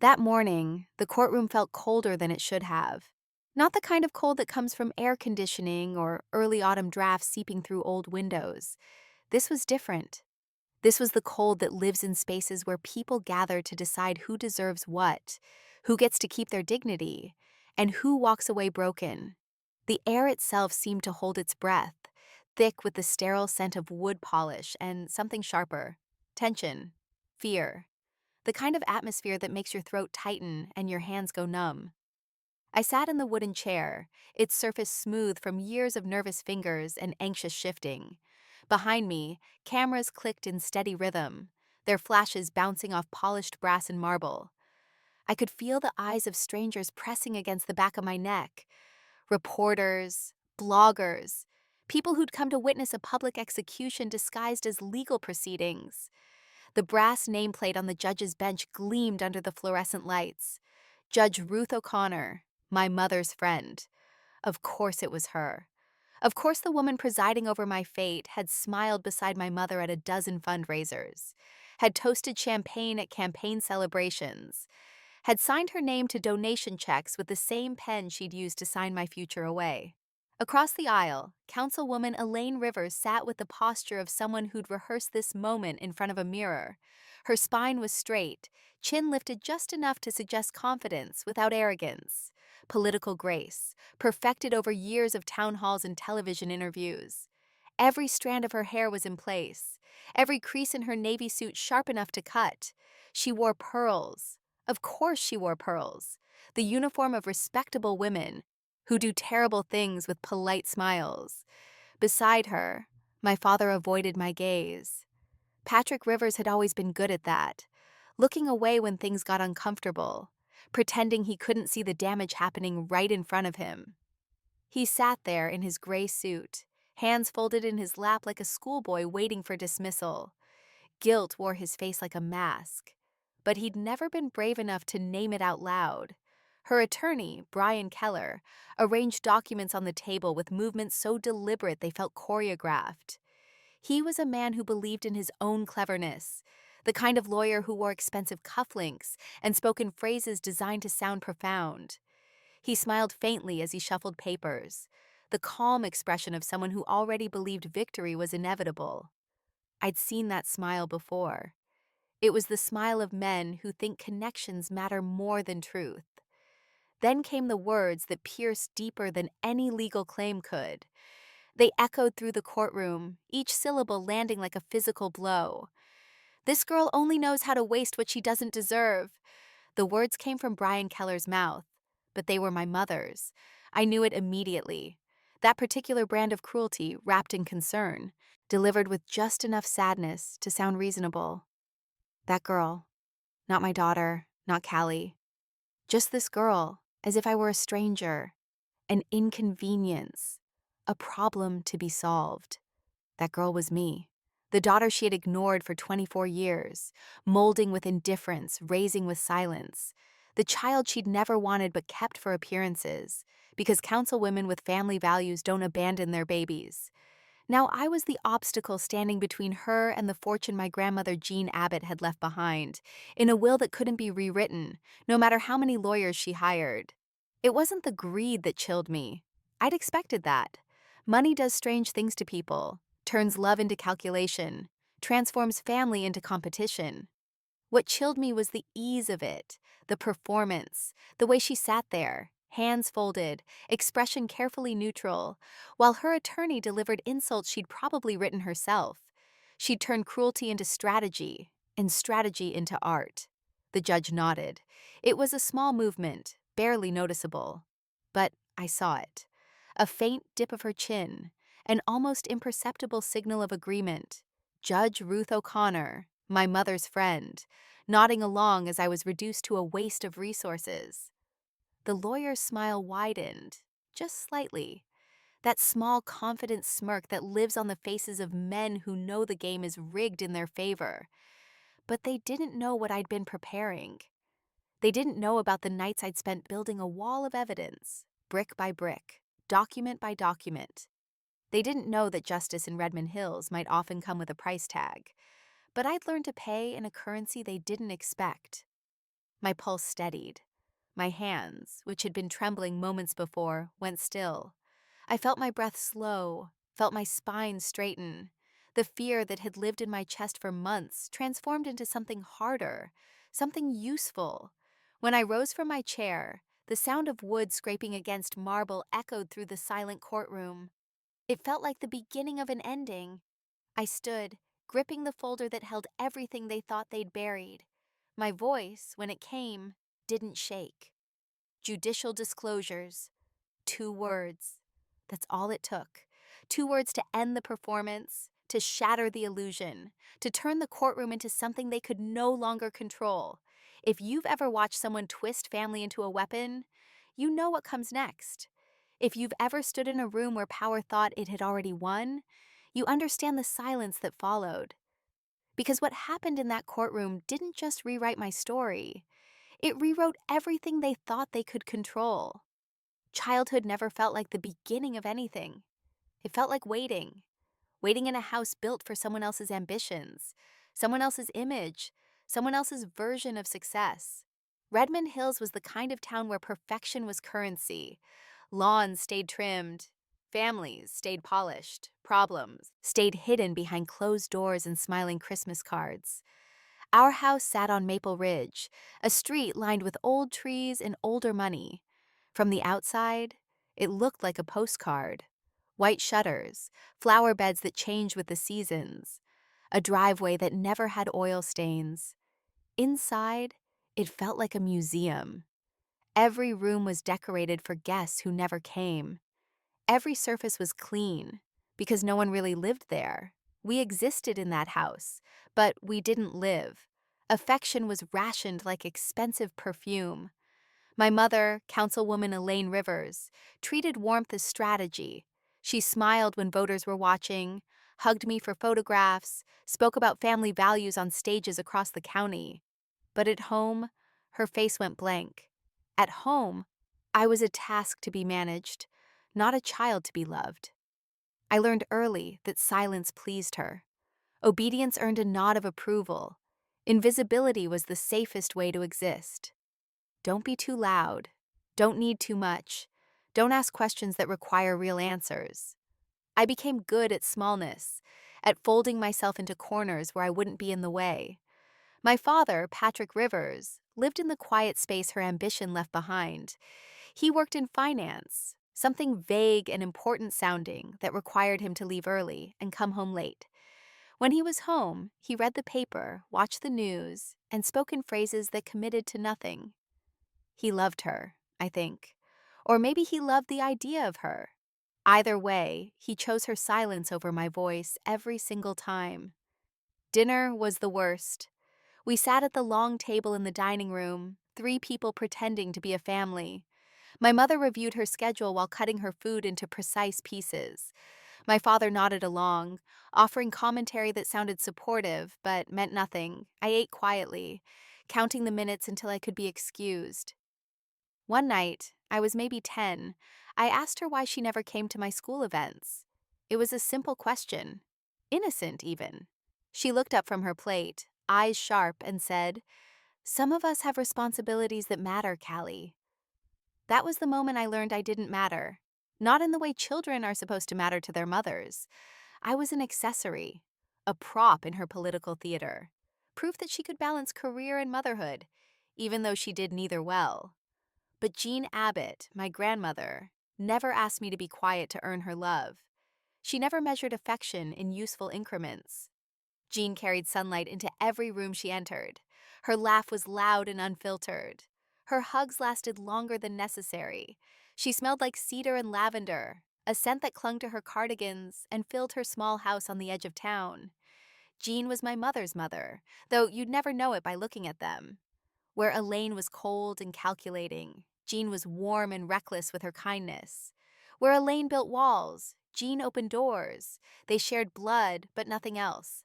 That morning, the courtroom felt colder than it should have. Not the kind of cold that comes from air conditioning or early autumn drafts seeping through old windows. This was different. This was the cold that lives in spaces where people gather to decide who deserves what, who gets to keep their dignity, and who walks away broken. The air itself seemed to hold its breath, thick with the sterile scent of wood polish and something sharper: tension, fear. The kind of atmosphere that makes your throat tighten and your hands go numb. I sat in the wooden chair, its surface smooth from years of nervous fingers and anxious shifting. Behind me, cameras clicked in steady rhythm, their flashes bouncing off polished brass and marble. I could feel the eyes of strangers pressing against the back of my neck. Reporters, bloggers, people who'd come to witness a public execution disguised as legal proceedings. The brass nameplate on the judge's bench gleamed under the fluorescent lights. Judge Ruth O'Connor, my mother's friend. Of course it was her. Of course the woman presiding over my fate had smiled beside my mother at a dozen fundraisers, had toasted champagne at campaign celebrations, had signed her name to donation checks with the same pen she'd used to sign my future away. Across the aisle, Councilwoman Elaine Rivers sat with the posture of someone who'd rehearsed this moment in front of a mirror. Her spine was straight, chin lifted just enough to suggest confidence without arrogance, political grace, perfected over years of town halls and television interviews. Every strand of her hair was in place, every crease in her navy suit sharp enough to cut. She wore pearls. Of course she wore pearls, the uniform of respectable women who do terrible things with polite smiles. Beside her, my father avoided my gaze. Patrick Rivers had always been good at that, looking away when things got uncomfortable, pretending he couldn't see the damage happening right in front of him. He sat there in his gray suit, hands folded in his lap like a schoolboy waiting for dismissal. Guilt wore his face like a mask, but he'd never been brave enough to name it out loud. Her attorney, Brian Keller, arranged documents on the table with movements so deliberate they felt choreographed. He was a man who believed in his own cleverness, the kind of lawyer who wore expensive cufflinks and spoke in phrases designed to sound profound. He smiled faintly as he shuffled papers, the calm expression of someone who already believed victory was inevitable. I'd seen that smile before. It was the smile of men who think connections matter more than truth. Then came the words that pierced deeper than any legal claim could. They echoed through the courtroom, each syllable landing like a physical blow. "This girl only knows how to waste what she doesn't deserve." The words came from Brian Keller's mouth, but they were my mother's. I knew it immediately. That particular brand of cruelty, wrapped in concern, delivered with just enough sadness to sound reasonable. That girl. Not my daughter, not Callie. Just this girl, as if I were a stranger. An inconvenience. A problem to be solved. That girl was me. The daughter she had ignored for 24 years, molding with indifference, raising with silence. The child she'd never wanted but kept for appearances, because councilwomen with family values don't abandon their babies. Now I was the obstacle standing between her and the fortune my grandmother Jean Abbott had left behind, in a will that couldn't be rewritten, no matter how many lawyers she hired. It wasn't the greed that chilled me. I'd expected that. Money does strange things to people, turns love into calculation, transforms family into competition. What chilled me was the ease of it, the performance, the way she sat there, hands folded, expression carefully neutral, while her attorney delivered insults she'd probably written herself. She'd turned cruelty into strategy, and strategy into art. The judge nodded. It was a small movement, barely noticeable. But I saw it. A faint dip of her chin, an almost imperceptible signal of agreement. Judge Ruth O'Connor, my mother's friend, nodding along as I was reduced to a waste of resources. The lawyer's smile widened, just slightly. That small, confident smirk that lives on the faces of men who know the game is rigged in their favor. But they didn't know what I'd been preparing. They didn't know about the nights I'd spent building a wall of evidence, brick by brick, document by document. They didn't know that justice in Redmond Hills might often come with a price tag. But I'd learned to pay in a currency they didn't expect. My pulse steadied. My hands, which had been trembling moments before, went still. I felt my breath slow, felt my spine straighten. The fear that had lived in my chest for months transformed into something harder, something useful. When I rose from my chair, the sound of wood scraping against marble echoed through the silent courtroom. It felt like the beginning of an ending. I stood, gripping the folder that held everything they thought they'd buried. My voice, when it came, didn't shake. Judicial disclosures. 2 words. That's all it took. 2 words to end the performance, to shatter the illusion, to turn the courtroom into something they could no longer control. If you've ever watched someone twist family into a weapon, you know what comes next. If you've ever stood in a room where power thought it had already won, you understand the silence that followed. Because what happened in that courtroom didn't just rewrite my story, it rewrote everything they thought they could control. Childhood never felt like the beginning of anything. It felt like waiting in a house built for someone else's ambitions, someone else's image, someone else's version of success. Redmond Hills was the kind of town where perfection was currency. Lawns stayed trimmed, families stayed polished, problems stayed hidden behind closed doors and smiling Christmas cards. Our house sat on Maple Ridge, a street lined with old trees and older money. From the outside, it looked like a postcard. White shutters, flower beds that changed with the seasons, a driveway that never had oil stains. Inside, it felt like a museum. Every room was decorated for guests who never came. Every surface was clean, because no one really lived there. We existed in that house, but we didn't live. Affection was rationed like expensive perfume. My mother, Councilwoman Elaine Rivers, treated warmth as strategy. She smiled when voters were watching, hugged me for photographs, spoke about family values on stages across the county. But at home, her face went blank. At home, I was a task to be managed, not a child to be loved. I learned early that silence pleased her. Obedience earned a nod of approval. Invisibility was the safest way to exist. Don't be too loud. Don't need too much. Don't ask questions that require real answers. I became good at smallness, at folding myself into corners where I wouldn't be in the way. My father, Patrick Rivers, lived in the quiet space her ambition left behind. He worked in finance, something vague and important sounding that required him to leave early and come home late. When he was home, he read the paper, watched the news, and spoke in phrases that committed to nothing. He loved her, I think. Or maybe he loved the idea of her. Either way, he chose her silence over my voice every single time. Dinner was the worst. We sat at the long table in the dining room, 3 people pretending to be a family. My mother reviewed her schedule while cutting her food into precise pieces. My father nodded along, offering commentary that sounded supportive but meant nothing. I ate quietly, counting the minutes until I could be excused. One night, I was maybe 10, I asked her why she never came to my school events. It was a simple question, innocent even. She looked up from her plate, eyes sharp, and said, "Some of us have responsibilities that matter, Callie." That was the moment I learned I didn't matter. Not in the way children are supposed to matter to their mothers. I was an accessory, a prop in her political theater, proof that she could balance career and motherhood, even though she did neither well. But Jean Abbott, my grandmother, never asked me to be quiet to earn her love. She never measured affection in useful increments. Jean carried sunlight into every room she entered. Her laugh was loud and unfiltered. Her hugs lasted longer than necessary. She smelled like cedar and lavender, a scent that clung to her cardigans and filled her small house on the edge of town. Jean was my mother's mother, though you'd never know it by looking at them. Where Elaine was cold and calculating, Jean was warm and reckless with her kindness. Where Elaine built walls, Jean opened doors. They shared blood, but nothing else.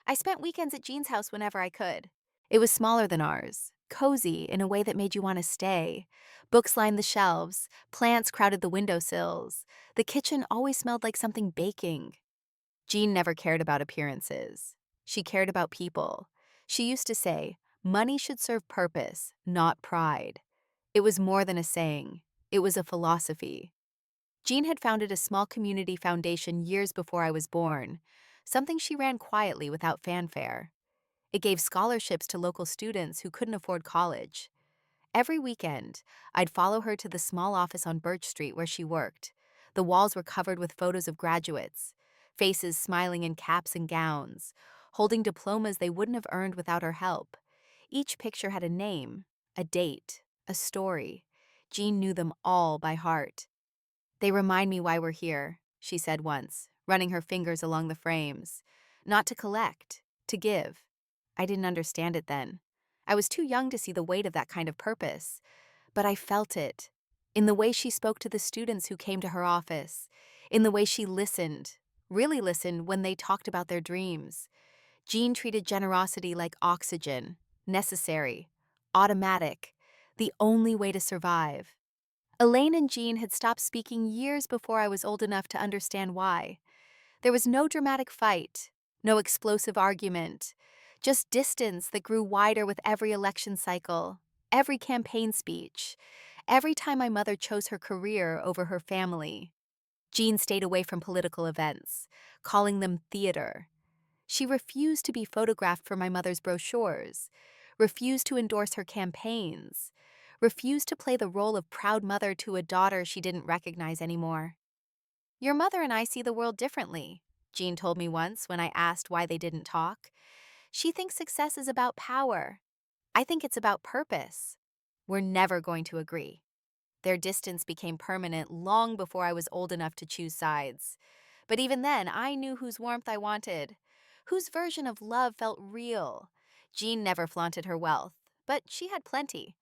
I spent weekends at Jean's house whenever I could. It was smaller than ours, cozy in a way that made you want to stay. Books lined the shelves, plants crowded the windowsills. The kitchen always smelled like something baking. Jean never cared about appearances. She cared about people. She used to say, Money should serve purpose, not pride. It was more than a saying. It was a philosophy. Jean had founded a small community foundation years before I was born, something she ran quietly without fanfare. It gave scholarships to local students who couldn't afford college. Every weekend, I'd follow her to the small office on Birch Street where she worked. The walls were covered with photos of graduates, faces smiling in caps and gowns, holding diplomas they wouldn't have earned without her help. Each picture had a name, a date, a story. Jean knew them all by heart. "They remind me why we're here," she said once, running her fingers along the frames. "Not to collect, to give." I didn't understand it then. I was too young to see the weight of that kind of purpose. But I felt it. In the way she spoke to the students who came to her office. In the way she listened, really listened when they talked about their dreams. Jean treated generosity like oxygen, necessary, automatic, the only way to survive. Elaine and Jean had stopped speaking years before I was old enough to understand why. There was no dramatic fight, no explosive argument, just distance that grew wider with every election cycle, every campaign speech, every time my mother chose her career over her family. Jean stayed away from political events, calling them theater. She refused to be photographed for my mother's brochures, refused to endorse her campaigns, refused to play the role of proud mother to a daughter she didn't recognize anymore. "Your mother and I see the world differently," Jean told me once when I asked why they didn't talk. "She thinks success is about power. I think it's about purpose. We're never going to agree." Their distance became permanent long before I was old enough to choose sides. But even then, I knew whose warmth I wanted, whose version of love felt real. Jean never flaunted her wealth, but she had plenty.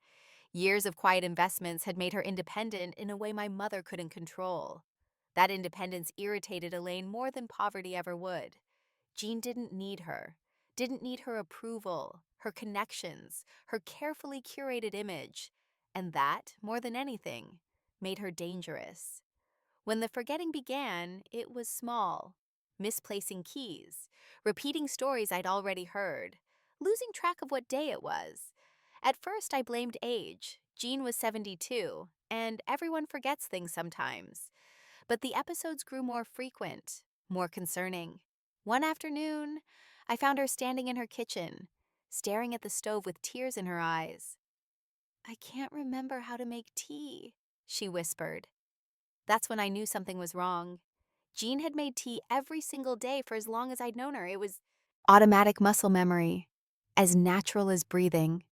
Years of quiet investments had made her independent in a way my mother couldn't control. That independence irritated Elaine more than poverty ever would. Jean didn't need her approval, her connections, her carefully curated image. And that, more than anything, made her dangerous. When the forgetting began, it was small. Misplacing keys, repeating stories I'd already heard, losing track of what day it was. At first, I blamed age. Jean was 72, and everyone forgets things sometimes. But the episodes grew more frequent, more concerning. One afternoon, I found her standing in her kitchen, staring at the stove with tears in her eyes. "I can't remember how to make tea," she whispered. That's when I knew something was wrong. Jean had made tea every single day for as long as I'd known her. It was automatic muscle memory, as natural as breathing.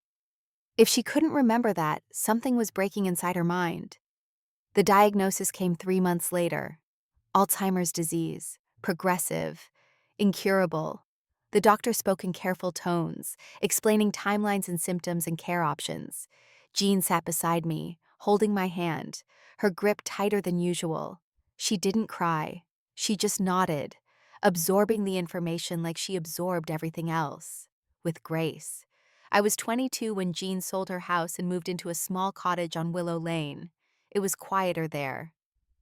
If she couldn't remember that, something was breaking inside her mind. The diagnosis came 3 months later. Alzheimer's disease, progressive, incurable. The doctor spoke in careful tones, explaining timelines and symptoms and care options. Jean sat beside me, holding my hand, her grip tighter than usual. She didn't cry. She just nodded, absorbing the information like she absorbed everything else, with grace. I was 22 when Jean sold her house and moved into a small cottage on Willow Lane. It was quieter there,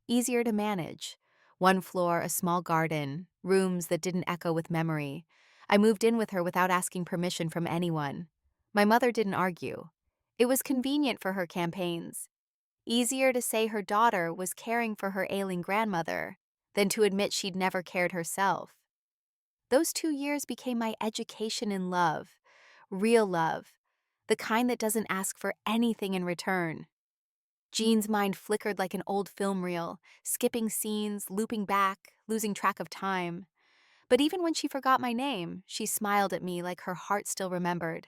easier to manage. One floor, a small garden, rooms that didn't echo with memory. I moved in with her without asking permission from anyone. My mother didn't argue. It was convenient for her campaigns. Easier to say her daughter was caring for her ailing grandmother than to admit she'd never cared herself. Those 2 years became my education in love, real love, the kind that doesn't ask for anything in return. Jean's mind flickered like an old film reel, skipping scenes, looping back, losing track of time. But even when she forgot my name, she smiled at me like her heart still remembered.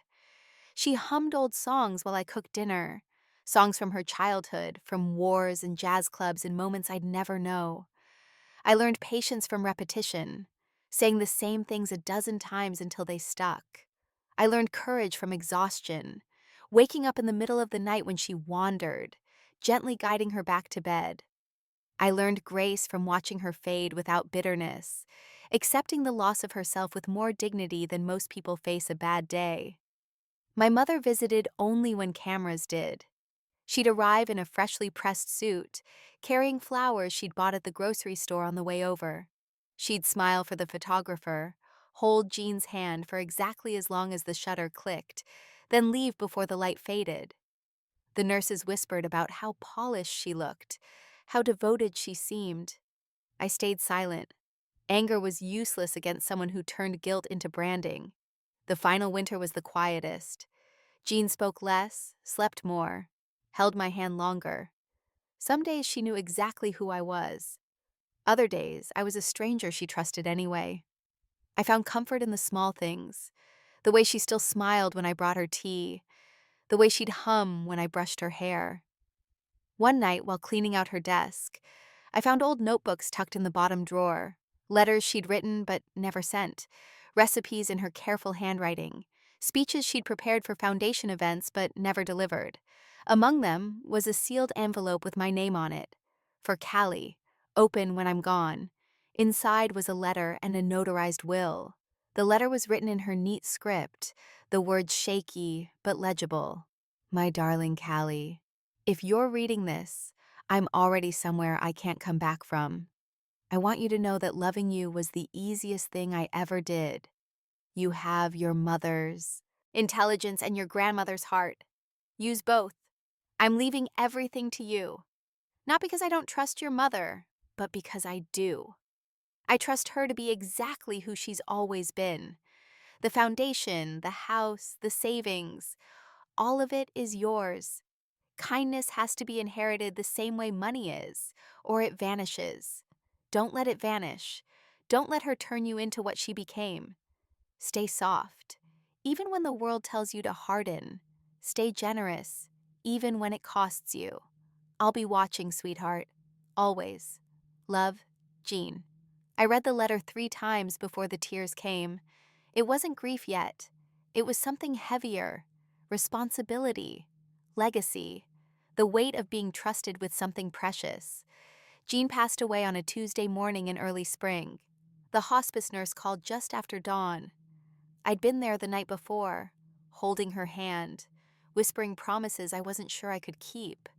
She hummed old songs while I cooked dinner, songs from her childhood, from wars and jazz clubs and moments I'd never know. I learned patience from repetition, saying the same things a dozen times until they stuck. I learned courage from exhaustion, waking up in the middle of the night when she wandered, gently guiding her back to bed. I learned grace from watching her fade without bitterness, accepting the loss of herself with more dignity than most people face a bad day. My mother visited only when cameras did. She'd arrive in a freshly pressed suit, carrying flowers she'd bought at the grocery store on the way over. She'd smile for the photographer, hold Jean's hand for exactly as long as the shutter clicked, then leave before the light faded. The nurses whispered about how polished she looked, how devoted she seemed. I stayed silent. Anger was useless against someone who turned guilt into branding. The final winter was the quietest. Jean spoke less, slept more, held my hand longer. Some days she knew exactly who I was. Other days, I was a stranger she trusted anyway. I found comfort in the small things. The way she still smiled when I brought her tea. The way she'd hum when I brushed her hair. One night, while cleaning out her desk, I found old notebooks tucked in the bottom drawer, letters she'd written but never sent, recipes in her careful handwriting, speeches she'd prepared for foundation events but never delivered. Among them was a sealed envelope with my name on it. For Callie, open when I'm gone. Inside was a letter and a notarized will. The letter was written in her neat script, the words shaky but legible. My darling Callie, if you're reading this, I'm already somewhere I can't come back from. I want you to know that loving you was the easiest thing I ever did. You have your mother's intelligence and your grandmother's heart. Use both. I'm leaving everything to you. Not because I don't trust your mother, but because I do. I trust her to be exactly who she's always been. The foundation, the house, the savings, all of it is yours. Kindness has to be inherited the same way money is, or it vanishes. Don't let it vanish. Don't let her turn you into what she became. Stay soft, even when the world tells you to harden. Stay generous, even when it costs you. I'll be watching, sweetheart. Always. Love, Jean. I read the letter 3 times before the tears came. It wasn't grief yet. It was something heavier. Responsibility. Legacy. The weight of being trusted with something precious. Jean passed away on a Tuesday morning in early spring. The hospice nurse called just after dawn. I'd been there the night before, holding her hand, whispering promises I wasn't sure I could keep.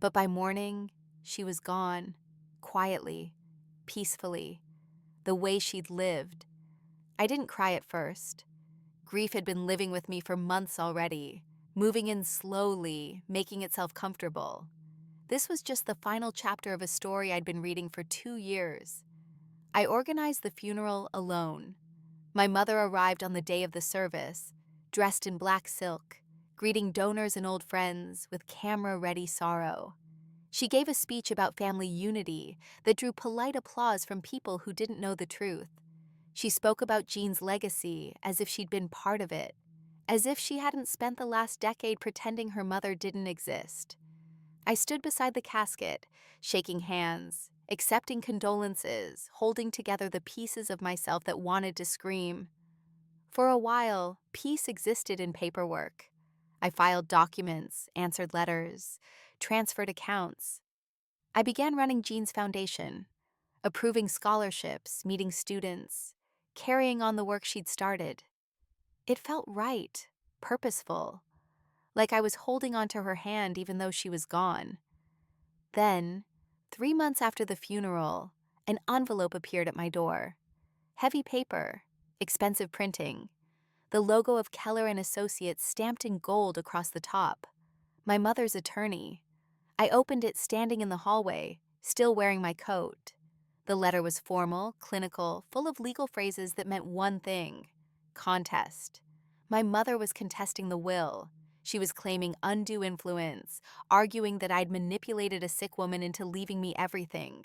But by morning, she was gone, quietly, peacefully, the way she'd lived. I didn't cry at first. Grief had been living with me for months already, moving in slowly, making itself comfortable. This was just the final chapter of a story I'd been reading for 2 years. I organized the funeral alone. My mother arrived on the day of the service, dressed in black silk, greeting donors and old friends with camera-ready sorrow. She gave a speech about family unity that drew polite applause from people who didn't know the truth. She spoke about Jean's legacy as if she'd been part of it, as if she hadn't spent the last decade pretending her mother didn't exist. I stood beside the casket, shaking hands, accepting condolences, holding together the pieces of myself that wanted to scream. For a while, peace existed in paperwork. I filed documents, answered letters, transferred accounts. I began running Jean's foundation, approving scholarships, meeting students, carrying on the work she'd started. It felt right, purposeful, like I was holding onto her hand even though she was gone. Then, 3 months after the funeral, an envelope appeared at my door. Heavy paper, expensive printing, the logo of Keller and Associates stamped in gold across the top. My mother's attorney. I opened it standing in the hallway, still wearing my coat. The letter was formal, clinical, full of legal phrases that meant one thing: contest. My mother was contesting the will. She was claiming undue influence, arguing that I'd manipulated a sick woman into leaving me everything.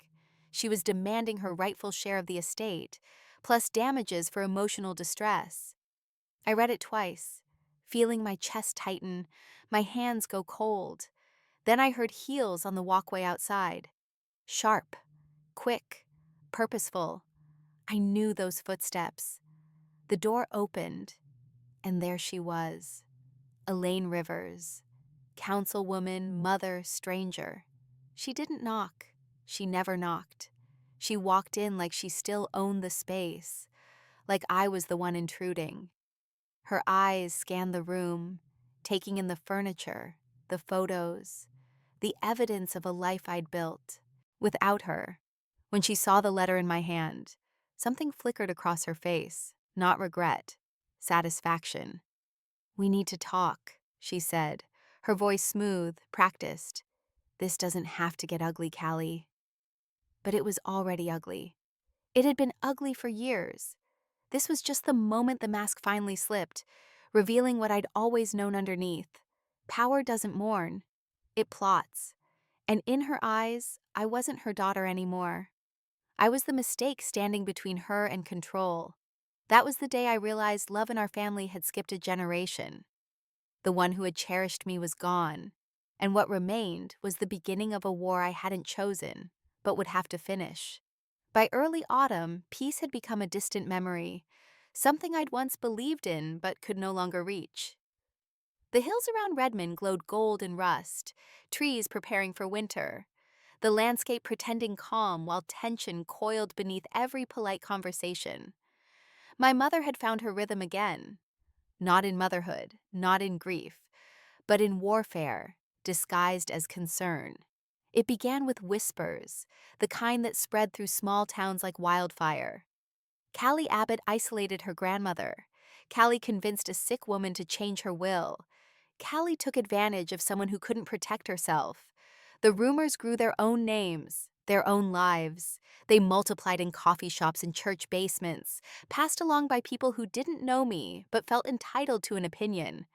She was demanding her rightful share of the estate, plus damages for emotional distress. I read it twice, feeling my chest tighten, my hands go cold. Then I heard heels on the walkway outside. Sharp, quick, purposeful. I knew those footsteps. The door opened, and there she was. Elaine Rivers, councilwoman, mother, stranger. She didn't knock. She never knocked. She walked in like she still owned the space, like I was the one intruding. Her eyes scanned the room, taking in the furniture, the photos, the evidence of a life I'd built. Without her, when she saw the letter in my hand, something flickered across her face, not regret, satisfaction. "We need to talk," she said, her voice smooth, practiced. "This doesn't have to get ugly, Callie." But it was already ugly. It had been ugly for years. This was just the moment the mask finally slipped, revealing what I'd always known underneath. Power doesn't mourn, it plots. And in her eyes, I wasn't her daughter anymore. I was the mistake standing between her and control. That was the day I realized love in our family had skipped a generation. The one who had cherished me was gone, and what remained was the beginning of a war I hadn't chosen, but would have to finish. By early autumn, peace had become a distant memory, something I'd once believed in but could no longer reach. The hills around Redmond glowed gold and rust, trees preparing for winter, the landscape pretending calm while tension coiled beneath every polite conversation. My mother had found her rhythm again, not in motherhood, not in grief, but in warfare, disguised as concern. It began with whispers, the kind that spread through small towns like wildfire. Callie Abbott isolated her grandmother. Callie convinced a sick woman to change her will. Callie took advantage of someone who couldn't protect herself. The rumors grew their own names, their own lives. They multiplied in coffee shops and church basements, passed along by people who didn't know me but felt entitled to an opinion.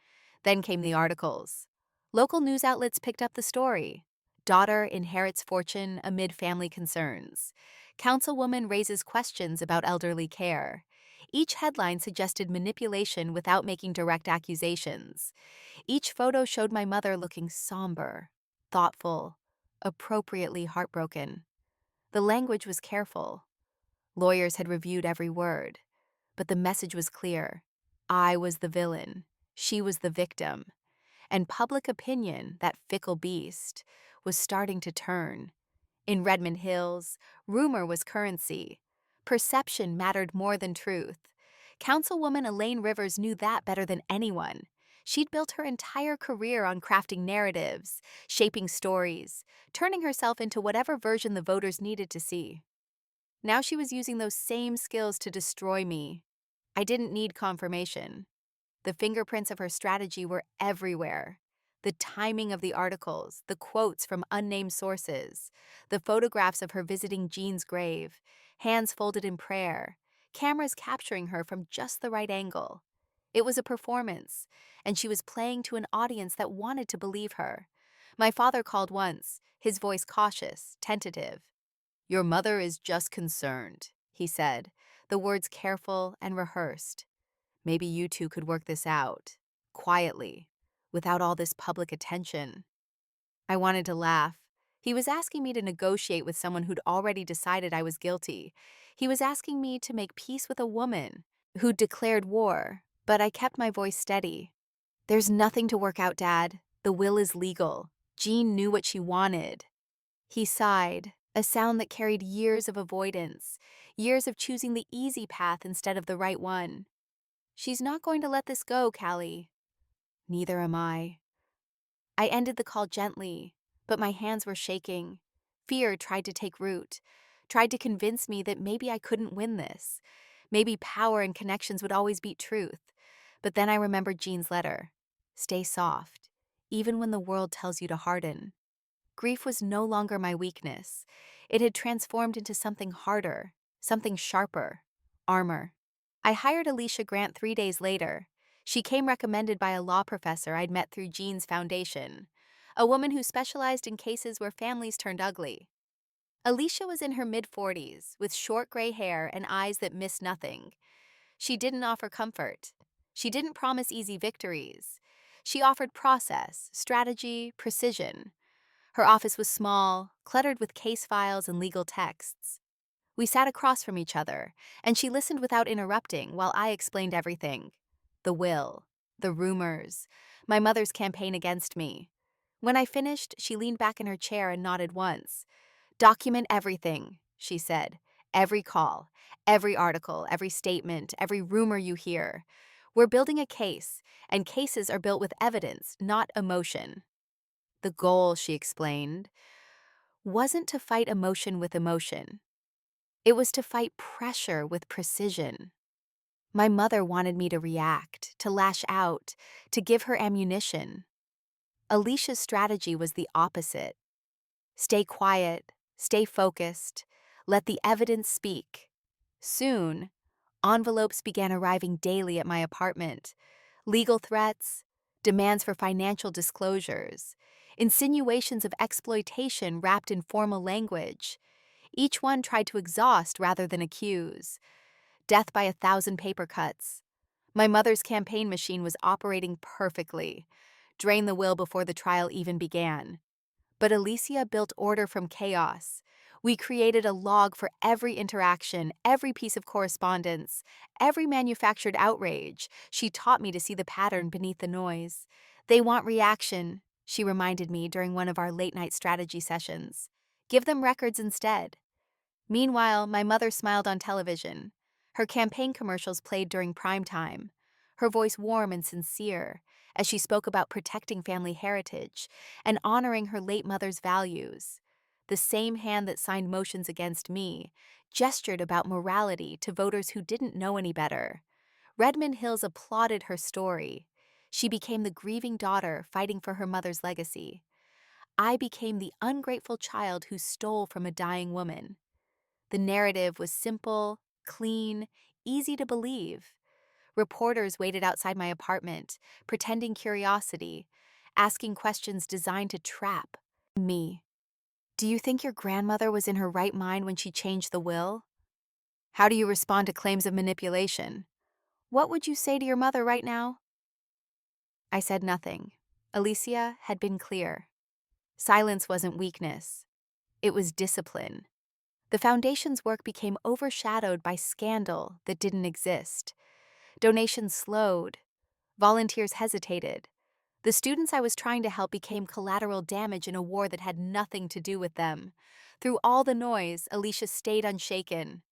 Then came the articles. Local news outlets picked up the story. Daughter inherits fortune amid family concerns. Councilwoman raises questions about elderly care. Each headline suggested manipulation without making direct accusations. Each photo showed my mother looking somber, thoughtful, appropriately heartbroken. The language was careful. Lawyers had reviewed every word. But the message was clear. I was the villain. She was the victim. And public opinion, that fickle beast, was starting to turn. In Redmond Hills, rumor was currency. Perception mattered more than truth. Councilwoman Elaine Rivers knew that better than anyone. She'd built her entire career on crafting narratives, shaping stories, turning herself into whatever version the voters needed to see. Now she was using those same skills to destroy me. I didn't need confirmation. The fingerprints of her strategy were everywhere. The timing of the articles, the quotes from unnamed sources, the photographs of her visiting Jean's grave, hands folded in prayer, cameras capturing her from just the right angle. It was a performance, and she was playing to an audience that wanted to believe her. My father called once, his voice cautious, tentative. "Your mother is just concerned," he said, the words careful and rehearsed. "Maybe you two could work this out, quietly, without all this public attention." I wanted to laugh. He was asking me to negotiate with someone who'd already decided I was guilty. He was asking me to make peace with a woman who'd declared war, but I kept my voice steady. "There's nothing to work out, Dad. The will is legal. Jean knew what she wanted." He sighed, a sound that carried years of avoidance, years of choosing the easy path instead of the right one. "She's not going to let this go, Callie." "Neither am I." I ended the call gently, but my hands were shaking. Fear tried to take root, tried to convince me that maybe I couldn't win this. Maybe power and connections would always beat truth. But then I remembered Jean's letter. Stay soft, even when the world tells you to harden. Grief was no longer my weakness. It had transformed into something harder, something sharper, armor. I hired Alicia Grant 3 days later. She came recommended by a law professor I'd met through Jean's foundation, a woman who specialized in cases where families turned ugly. Alicia was in her mid-40s, with short gray hair and eyes that missed nothing. She didn't offer comfort. She didn't promise easy victories. She offered process, strategy, precision. Her office was small, cluttered with case files and legal texts. We sat across from each other, and she listened without interrupting while I explained everything. The will, the rumors, my mother's campaign against me. When I finished, she leaned back in her chair and nodded once. "Document everything," she said. "Every call, every article, every statement, every rumor you hear. We're building a case, and cases are built with evidence, not emotion." The goal, she explained, wasn't to fight emotion with emotion. It was to fight pressure with precision. My mother wanted me to react, to lash out, to give her ammunition. Alicia's strategy was the opposite. Stay quiet, stay focused, let the evidence speak. Soon, envelopes began arriving daily at my apartment. Legal threats, demands for financial disclosures, insinuations of exploitation wrapped in formal language. Each one tried to exhaust rather than accuse. Death by 1,000 paper cuts. My mother's campaign machine was operating perfectly. Drain the will before the trial even began. But Alicia built order from chaos. We created a log for every interaction, every piece of correspondence, every manufactured outrage. She taught me to see the pattern beneath the noise. They want reaction, she reminded me during one of our late-night strategy sessions. Give them records instead. Meanwhile, my mother smiled on television. Her campaign commercials played during prime time, her voice warm and sincere as she spoke about protecting family heritage and honoring her late mother's values. The same hand that signed motions against me gestured about morality to voters who didn't know any better. Redmond Hills applauded her story. She became the grieving daughter fighting for her mother's legacy. I became the ungrateful child who stole from a dying woman. The narrative was simple, clean, easy to believe. Reporters waited outside my apartment, pretending curiosity, asking questions designed to trap me. Do you think your grandmother was in her right mind when she changed the will? How do you respond to claims of manipulation? What would you say to your mother right now? I said nothing. Alicia had been clear. Silence wasn't weakness. It was discipline. The foundation's work became overshadowed by scandal that didn't exist. Donations slowed. Volunteers hesitated. The students I was trying to help became collateral damage in a war that had nothing to do with them. Through all the noise, Alicia stayed unshaken.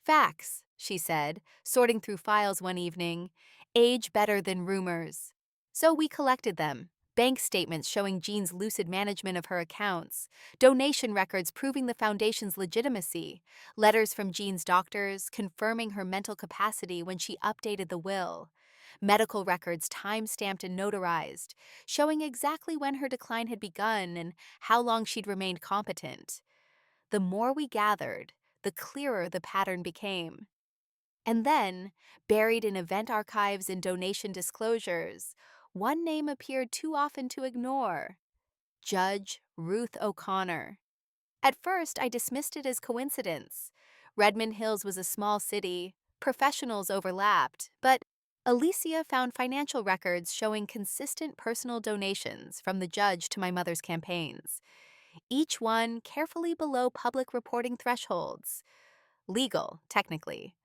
Facts, she said, sorting through files one evening. Age better than rumors. So we collected them. Bank statements showing Jean's lucid management of her accounts, donation records proving the foundation's legitimacy, letters from Jean's doctors confirming her mental capacity when she updated the will, medical records time-stamped and notarized, showing exactly when her decline had begun and how long she'd remained competent. The more we gathered, the clearer the pattern became. And then, buried in event archives and donation disclosures, one name appeared too often to ignore: Judge Ruth O'Connor. At first, I dismissed it as coincidence. Redmond Hills was a small city, professionals overlapped, but Alicia found financial records showing consistent personal donations from the judge to my mother's campaigns, each one carefully below public reporting thresholds. Legal, technically,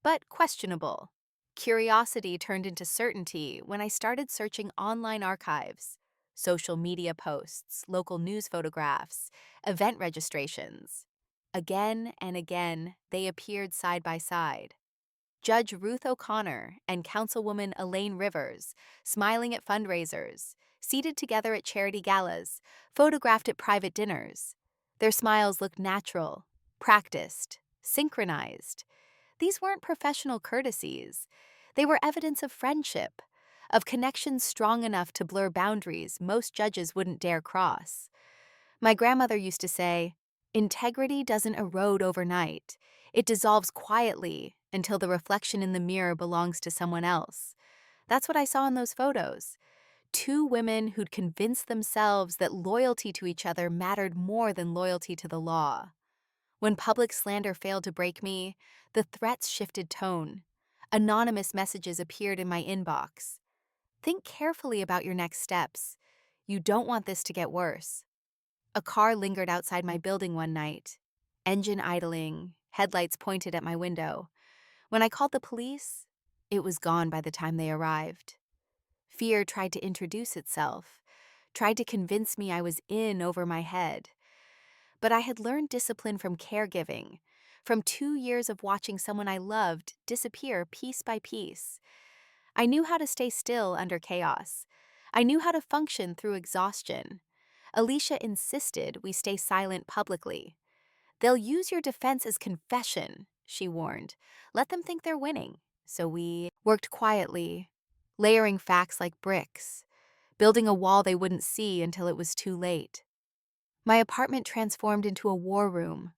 but questionable. Curiosity turned into certainty when I started searching online archives, social media posts, local news photographs, event registrations. Again and again, they appeared side by side. Judge Ruth O'Connor and Councilwoman Elaine Rivers, smiling at fundraisers, seated together at charity galas, photographed at private dinners. Their smiles looked natural, practiced, synchronized. These weren't professional courtesies. They were evidence of friendship, of connections strong enough to blur boundaries most judges wouldn't dare cross. My grandmother used to say, "Integrity doesn't erode overnight. It dissolves quietly until the reflection in the mirror belongs to someone else." That's what I saw in those photos. Two women who'd convinced themselves that loyalty to each other mattered more than loyalty to the law. When public slander failed to break me, the threats shifted tone. Anonymous messages appeared in my inbox. Think carefully about your next steps. You don't want this to get worse. A car lingered outside my building one night, engine idling, headlights pointed at my window. When I called the police, it was gone by the time they arrived. Fear tried to introduce itself, tried to convince me I was in over my head. But I had learned discipline from caregiving, from 2 years of watching someone I loved disappear piece by piece. I knew how to stay still under chaos. I knew how to function through exhaustion. Alicia insisted we stay silent publicly. "They'll use your defense as confession," she warned. "Let them think they're winning." So we worked quietly, layering facts like bricks, building a wall they wouldn't see until it was too late. My apartment transformed into a war room.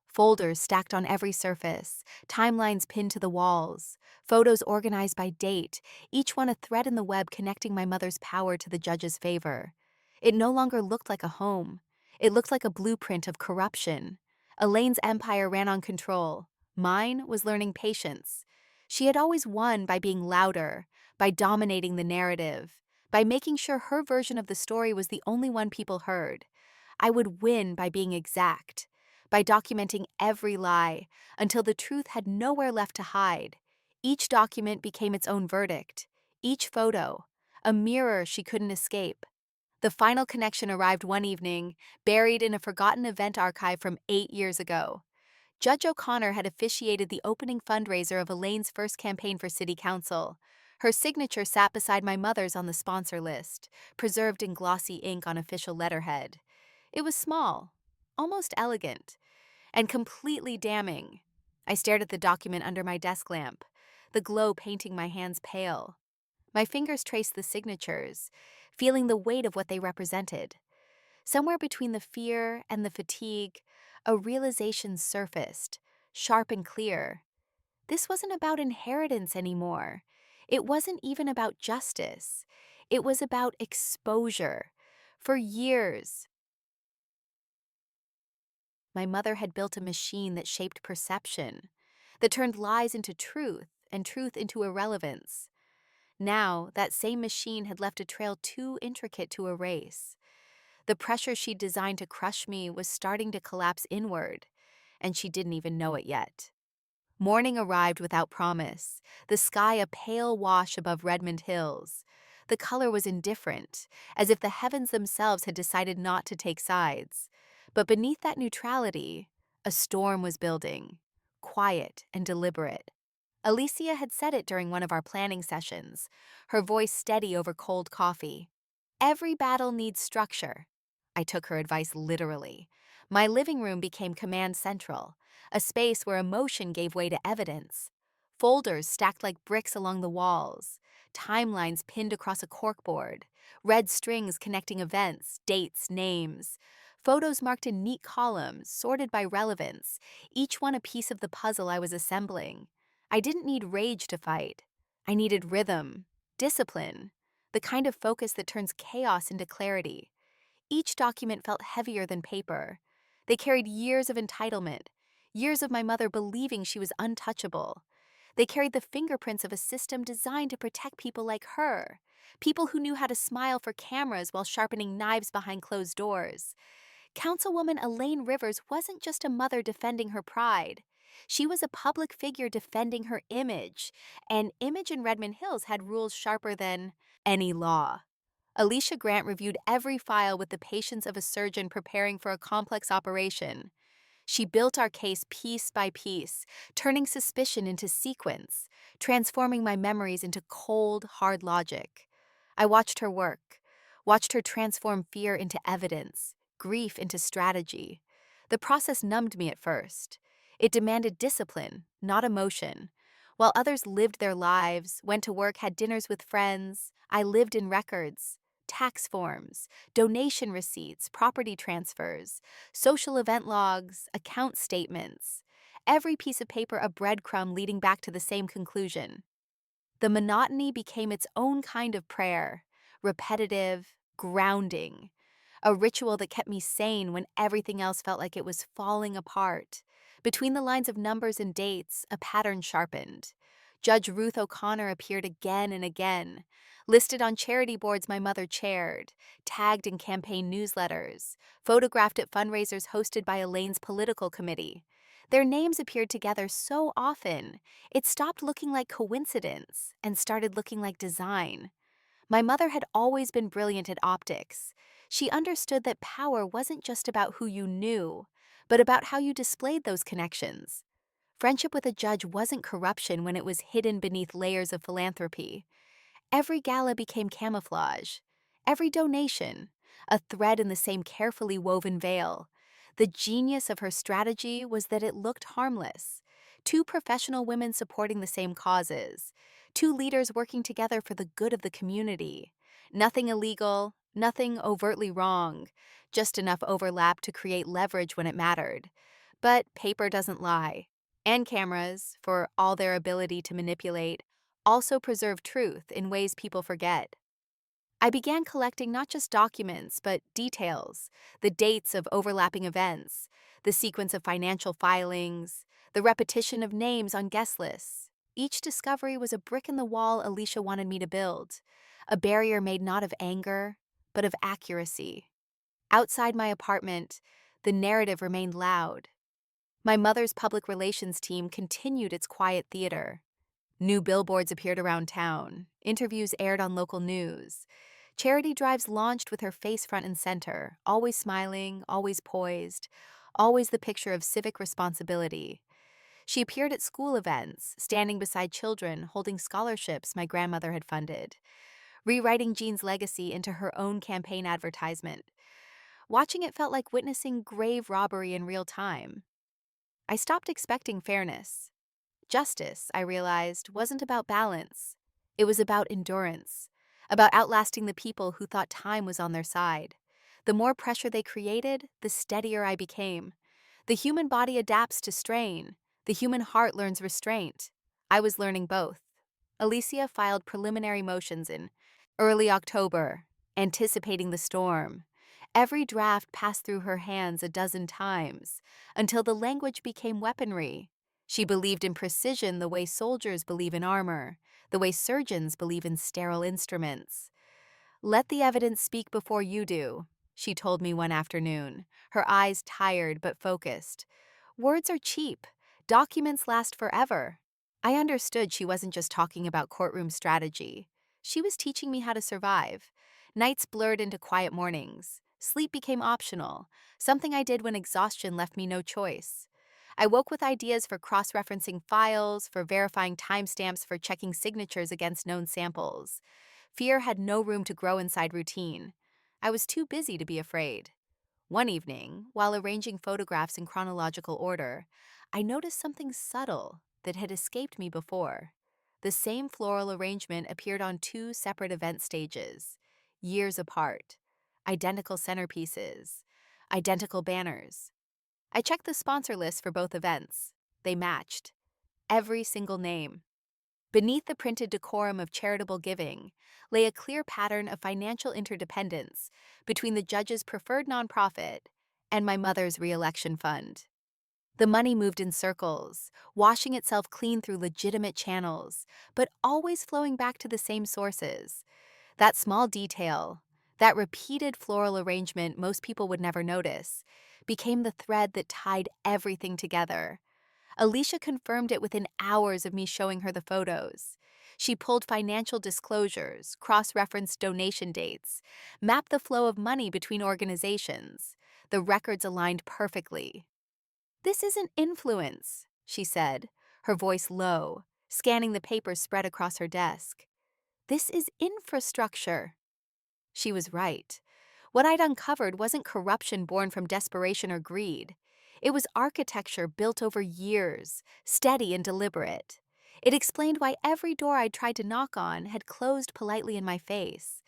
Folders stacked on every surface, timelines pinned to the walls, photos organized by date, each one a thread in the web connecting my mother's power to the judge's favor. It no longer looked like a home. It looked like a blueprint of corruption. Elaine's empire ran on control. Mine was learning patience. She had always won by being louder, by dominating the narrative, by making sure her version of the story was the only one people heard. I would win by being exact, by documenting every lie until the truth had nowhere left to hide. Each document became its own verdict, each photo, a mirror she couldn't escape. The final connection arrived one evening, buried in a forgotten event archive from 8 years ago. Judge O'Connor had officiated the opening fundraiser of Elaine's first campaign for city council. Her signature sat beside my mother's on the sponsor list, preserved in glossy ink on official letterhead. It was small, almost elegant, and completely damning. I stared at the document under my desk lamp, the glow painting my hands pale. My fingers traced the signatures, feeling the weight of what they represented. Somewhere between the fear and the fatigue, a realization surfaced, sharp and clear. This wasn't about inheritance anymore. It wasn't even about justice. It was about exposure. For years, my mother had built a machine that shaped perception, that turned lies into truth and truth into irrelevance. Now, that same machine had left a trail too intricate to erase. The pressure she'd designed to crush me was starting to collapse inward, and she didn't even know it yet. Morning arrived without promise, the sky a pale wash above Redmond Hills. The color was indifferent, as if the heavens themselves had decided not to take sides. But beneath that neutrality, a storm was building, quiet and deliberate. Alicia had said it during one of our planning sessions, her voice steady over cold coffee. Every battle needs structure. I took her advice literally. My living room became command central, a space where emotion gave way to evidence. Folders stacked like bricks along the walls, timelines pinned across a corkboard, red strings connecting events, dates, names. Photos marked in neat columns, sorted by relevance, each one a piece of the puzzle I was assembling. I didn't need rage to fight. I needed rhythm, discipline, the kind of focus that turns chaos into clarity. Each document felt heavier than paper. They carried years of entitlement, years of my mother believing she was untouchable. They carried the fingerprints of a system designed to protect people like her, people who knew how to smile for cameras while sharpening knives behind closed doors. Councilwoman Elaine Rivers wasn't just a mother defending her pride. She was a public figure defending her image, and image in Redmond Hills had rules sharper than any law. Alicia Grant reviewed every file with the patience of a surgeon preparing for a complex operation. She built our case piece by piece, turning suspicion into sequence, transforming my memories into cold, hard logic. I watched her work, watched her transform fear into evidence, grief into strategy. The process numbed me at first. It demanded discipline, not emotion. While others lived their lives, went to work, had dinners with friends, I lived in records, tax forms, donation receipts, property transfers, social event logs, account statements. Every piece of paper a breadcrumb leading back to the same conclusion. The monotony became its own kind of prayer, repetitive, grounding, a ritual that kept me sane when everything else felt like it was falling apart. Between the lines of numbers and dates, a pattern sharpened. Judge Ruth O'Connor appeared again and again, listed on charity boards my mother chaired, tagged in campaign newsletters, photographed at fundraisers hosted by Elaine's political committee. Their names appeared together so often, it stopped looking like coincidence and started looking like design. My mother had always been brilliant at optics. She understood that power wasn't just about who you knew, but about how you displayed those connections. Friendship with a judge wasn't corruption when it was hidden beneath layers of philanthropy. Every gala became camouflage. Every donation, a thread in the same carefully woven veil. The genius of her strategy was that it looked harmless. two professional women supporting the same causes, two leaders working together for the good of the community. Nothing illegal, nothing overtly wrong, just enough overlap to create leverage when it mattered. But paper doesn't lie. And cameras, for all their ability to manipulate, also preserve truth in ways people forget. I began collecting not just documents, but details, the dates of overlapping events, the sequence of financial filings, the repetition of names on guest lists. Each discovery was a brick in the wall Alicia wanted me to build, a barrier made not of anger, but of accuracy. Outside my apartment, the narrative remained loud. My mother's public relations team continued its quiet theater. New billboards appeared around town. Interviews aired on local news. Charity drives launched with her face front and center, always smiling, always poised, always the picture of civic responsibility. She appeared at school events, standing beside children holding scholarships my grandmother had funded, rewriting Jean's legacy into her own campaign advertisement. Watching it felt like witnessing grave robbery in real time. I stopped expecting fairness. Justice, I realized, wasn't about balance. It was about endurance, about outlasting the people who thought time was on their side. The more pressure they created, the steadier I became. The human body adapts to strain. The human heart learns restraint. I was learning both. Alicia filed preliminary motions in early October, anticipating the storm. Every draft passed through her hands a dozen times, until the language became weaponry. She believed in precision the way soldiers believe in armor, the way surgeons believe in sterile instruments. "Let the evidence speak before you do," she told me one afternoon, her eyes tired but focused. "Words are cheap. Documents last forever." I understood she wasn't just talking about courtroom strategy. She was teaching me how to survive. Nights blurred into quiet mornings. Sleep became optional, something I did when exhaustion left me no choice. I woke with ideas for cross-referencing files, for verifying timestamps, for checking signatures against known samples. Fear had no room to grow inside routine. I was too busy to be afraid. One evening, while arranging photographs in chronological order, I noticed something subtle that had escaped me before. The same floral arrangement appeared on two separate event stages, years apart. Identical centerpieces, identical banners. I checked the sponsor list for both events. They matched. Every single name. Beneath the printed decorum of charitable giving lay a clear pattern of financial interdependence between the judge's preferred nonprofit and my mother's re-election fund. The money moved in circles, washing itself clean through legitimate channels, but always flowing back to the same sources. That small detail, that repeated floral arrangement most people would never notice, became the thread that tied everything together. Alicia confirmed it within hours of me showing her the photos. She pulled financial disclosures, cross-referenced donation dates, mapped the flow of money between organizations. The records aligned perfectly. "This isn't influence," she said, her voice low, scanning the papers spread across her desk. "This is infrastructure." She was right. What I'd uncovered wasn't corruption born from desperation or greed. It was architecture built over years, steady and deliberate. It explained why every door I'd tried to knock on had closed politely in my face,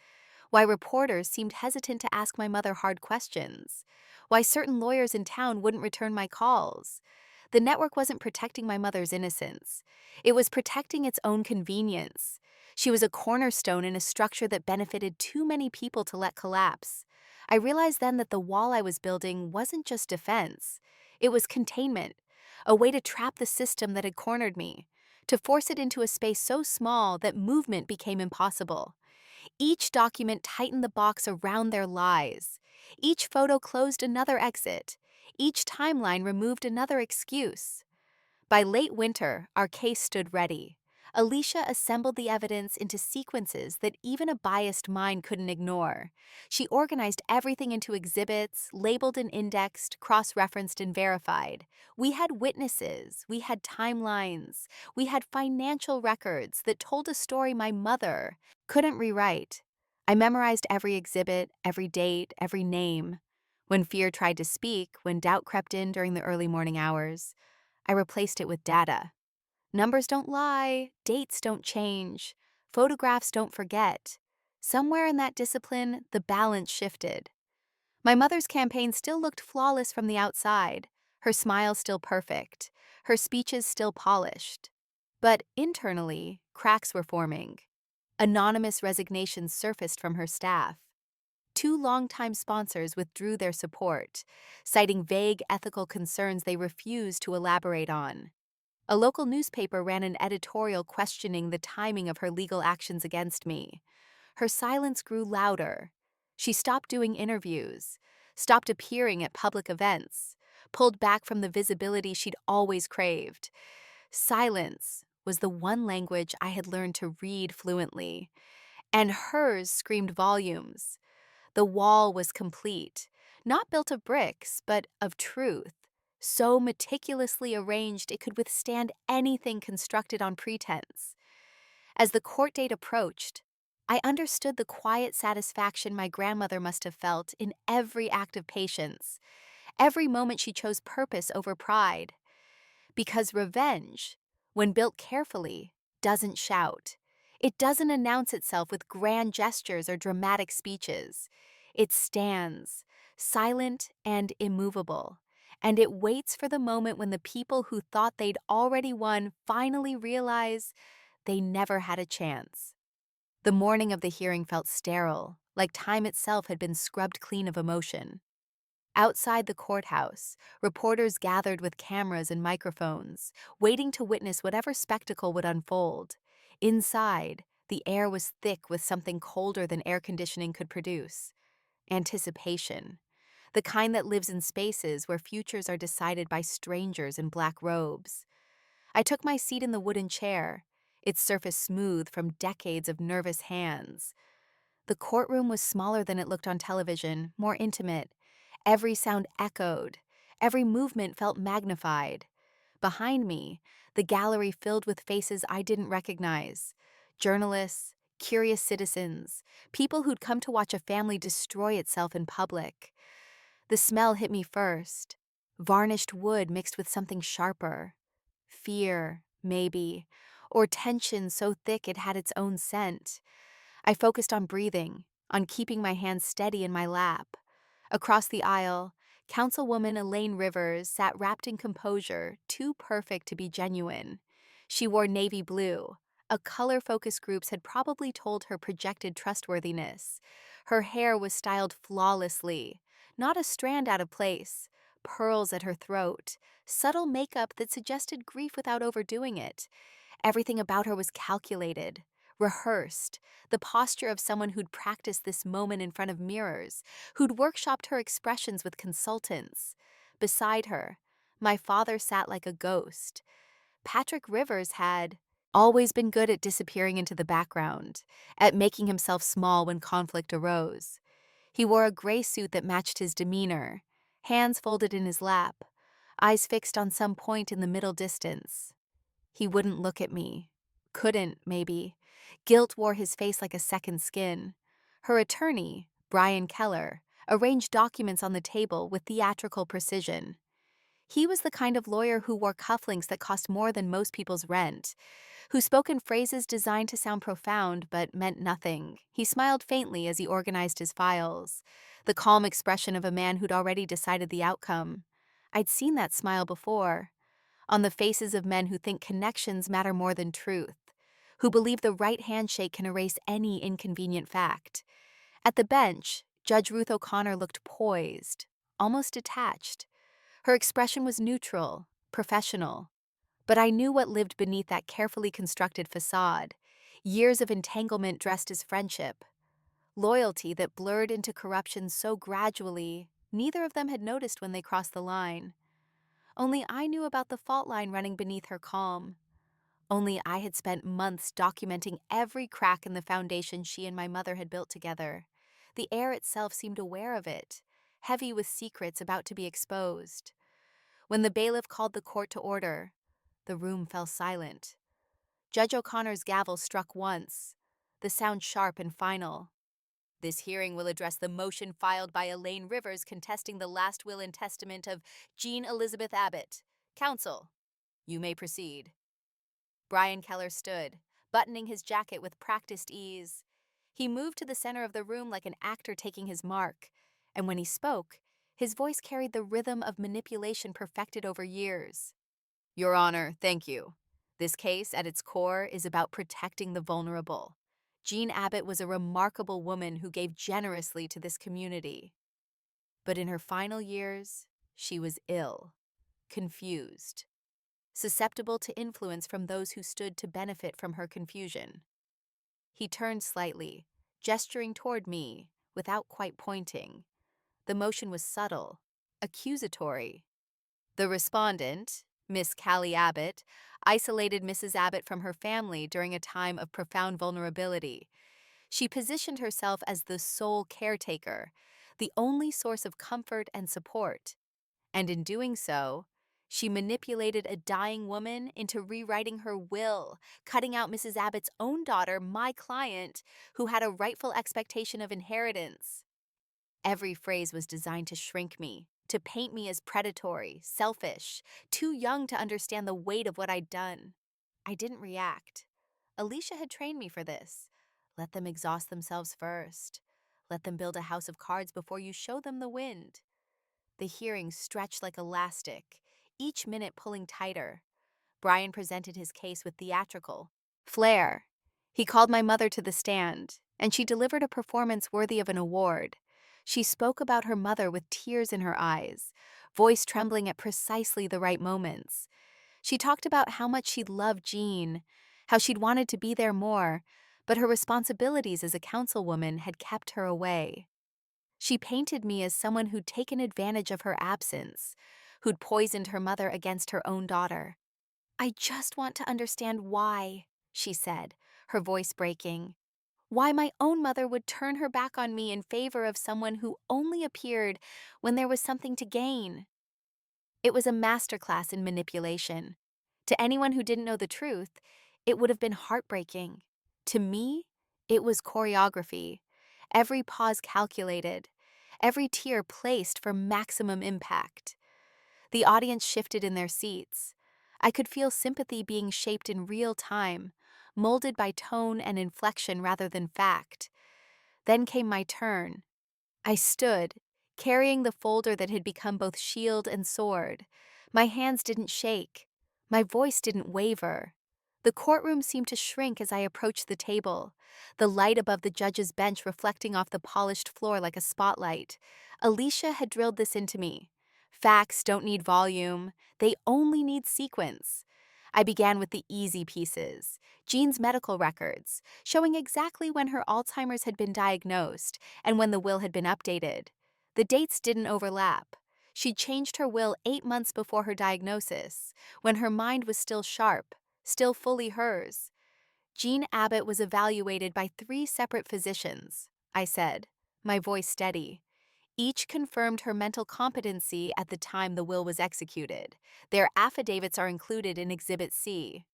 why reporters seemed hesitant to ask my mother hard questions, why certain lawyers in town wouldn't return my calls. The network wasn't protecting my mother's innocence. It was protecting its own convenience. She was a cornerstone in a structure that benefited too many people to let collapse. I realized then that the wall I was building wasn't just defense. It was containment, a way to trap the system that had cornered me, to force it into a space so small that movement became impossible. Each document tightened the box around their lies. Each photo closed another exit. Each timeline removed another excuse. By late winter, our case stood ready. Alicia assembled the evidence into sequences that even a biased mind couldn't ignore. She organized everything into exhibits, labeled and indexed, cross-referenced and verified. We had witnesses, we had timelines, we had financial records that told a story my mother couldn't rewrite. I memorized every exhibit, every date, every name. When fear tried to speak, when doubt crept in during the early morning hours, I replaced it with data. Numbers don't lie, dates don't change, photographs don't forget. Somewhere in that discipline, the balance shifted. My mother's campaign still looked flawless from the outside, her smile still perfect, her speeches still polished. But internally, cracks were forming. Anonymous resignations surfaced from her staff. Two longtime sponsors withdrew their support, citing vague ethical concerns they refused to elaborate on. A local newspaper ran an editorial questioning the timing of her legal actions against me. Her silence grew louder. She stopped doing interviews, stopped appearing at public events, pulled back from the visibility she'd always craved. Silence was the one language I had learned to read fluently, and hers screamed volumes. The wall was complete, not built of bricks, but of truth, so meticulously arranged it could withstand anything constructed on pretense. As the court date approached, I understood the quiet satisfaction my grandmother must have felt in every act of patience, every moment she chose purpose over pride. Because revenge, when built carefully, doesn't shout. It doesn't announce itself with grand gestures or dramatic speeches. It stands, silent and immovable, and it waits for the moment when the people who thought they'd already won finally realize they never had a chance. The morning of the hearing felt sterile, like time itself had been scrubbed clean of emotion. Outside the courthouse, reporters gathered with cameras and microphones, waiting to witness whatever spectacle would unfold. Inside, the air was thick with something colder than air conditioning could produce: anticipation. The kind that lives in spaces where futures are decided by strangers in black robes. I took my seat in the wooden chair, its surface smooth from decades of nervous hands. The courtroom was smaller than it looked on television, more intimate. Every sound echoed. Every movement felt magnified. Behind me, the gallery filled with faces I didn't recognize. Journalists, curious citizens, people who'd come to watch a family destroy itself in public. The smell hit me first. Varnished wood mixed with something sharper. Fear, maybe, or tension so thick it had its own scent. I focused on breathing, on keeping my hands steady in my lap. Across the aisle, Councilwoman Elaine Rivers sat wrapped in composure, too perfect to be genuine. She wore navy blue, a color focus groups had probably told her projected trustworthiness. Her hair was styled flawlessly, not a strand out of place, pearls at her throat, subtle makeup that suggested grief without overdoing it. Everything about her was calculated, rehearsed, the posture of someone who'd practiced this moment in front of mirrors, who'd workshopped her expressions with consultants. Beside her, my father sat like a ghost. Patrick Rivers had always been good at disappearing into the background, at making himself small when conflict arose. He wore a gray suit that matched his demeanor, hands folded in his lap, eyes fixed on some point in the middle distance. He wouldn't look at me. Couldn't, maybe. Guilt wore his face like a second skin. Her attorney, Brian Keller, arranged documents on the table with theatrical precision. He was the kind of lawyer who wore cufflinks that cost more than most people's rent, who spoke in phrases designed to sound profound but meant nothing. He smiled faintly as he organized his files, the calm expression of a man who'd already decided the outcome. I'd seen that smile before, on the faces of men who think connections matter more than truth, who believe the right handshake can erase any inconvenient fact. At the bench, Judge Ruth O'Connor looked poised, almost detached. Her expression was neutral, professional. But I knew what lived beneath that carefully constructed facade: years of entanglement dressed as friendship, loyalty that blurred into corruption so gradually neither of them had noticed when they crossed the line. Only I knew about the fault line running beneath her calm. Only I had spent months documenting every crack in the foundation she and my mother had built together. The air itself seemed aware of it, heavy with secrets about to be exposed. When the bailiff called the court to order, the room fell silent. Judge O'Connor's gavel struck once, the sound sharp and final. This hearing will address the motion filed by Elaine Rivers contesting the last will and testament of Jean Elizabeth Abbott. Counsel. You may proceed. Brian Keller stood, buttoning his jacket with practiced ease. He moved to the center of the room like an actor taking his mark, and when he spoke, his voice carried the rhythm of manipulation perfected over years. Your Honor, thank you. This case, at its core, is about protecting the vulnerable. Jean Abbott was a remarkable woman who gave generously to this community. But in her final years, she was ill, confused, susceptible to influence from those who stood to benefit from her confusion. He turned slightly, gesturing toward me, without quite pointing. The motion was subtle, accusatory. The respondent, Miss Callie Abbott, isolated Mrs. Abbott from her family during a time of profound vulnerability. She positioned herself as the sole caretaker, the only source of comfort and support. And in doing so, she manipulated a dying woman into rewriting her will, cutting out Mrs. Abbott's own daughter, my client, who had a rightful expectation of inheritance. Every phrase was designed to shrink me, to paint me as predatory, selfish, too young to understand the weight of what I'd done. I didn't react. Alicia had trained me for this. Let them exhaust themselves first. Let them build a house of cards before you show them the wind. The hearing stretched like elastic, each minute pulling tighter. Brian presented his case with theatrical flair. He called my mother to the stand, and she delivered a performance worthy of an award. She spoke about her mother with tears in her eyes, voice trembling at precisely the right moments. She talked about how much she'd loved Jean, how she'd wanted to be there more, but her responsibilities as a councilwoman had kept her away. She painted me as someone who'd taken advantage of her absence, who'd poisoned her mother against her own daughter. I just want to understand why, she said, her voice breaking. Why my own mother would turn her back on me in favor of someone who only appeared when there was something to gain. It was a masterclass in manipulation. To anyone who didn't know the truth, it would have been heartbreaking. To me, it was choreography. Every pause calculated, every tear placed for maximum impact. The audience shifted in their seats. I could feel sympathy being shaped in real time, molded by tone and inflection rather than fact. Then came my turn. I stood, carrying the folder that had become both shield and sword. My hands didn't shake. My voice didn't waver. The courtroom seemed to shrink as I approached the table, the light above the judge's bench reflecting off the polished floor like a spotlight. Alicia had drilled this into me. Facts don't need volume. They only need sequence. I began with the easy pieces, Jean's medical records, showing exactly when her Alzheimer's had been diagnosed and when the will had been updated. The dates didn't overlap. She'd changed her will 8 months before her diagnosis, when her mind was still sharp, still fully hers. Jean Abbott was evaluated by 3 separate physicians, I said, my voice steady. Each confirmed her mental competency at the time the will was executed. Their affidavits are included in Exhibit C.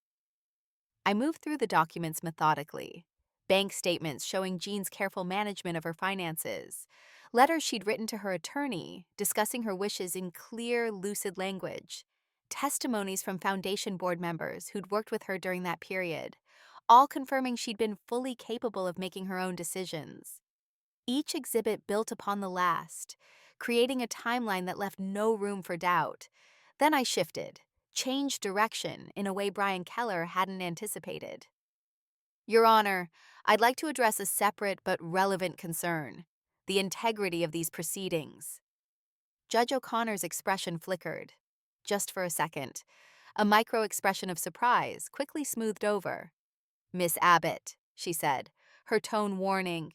I moved through the documents methodically. Bank statements showing Jean's careful management of her finances. Letters she'd written to her attorney, discussing her wishes in clear, lucid language. Testimonies from Foundation board members who'd worked with her during that period, all confirming she'd been fully capable of making her own decisions. Each exhibit built upon the last, creating a timeline that left no room for doubt. Then I shifted, changed direction in a way Brian Keller hadn't anticipated. Your Honor, I'd like to address a separate but relevant concern: the integrity of these proceedings. Judge O'Connor's expression flickered. Just for a second. A micro-expression of surprise quickly smoothed over. Miss Abbott, she said, her tone warning.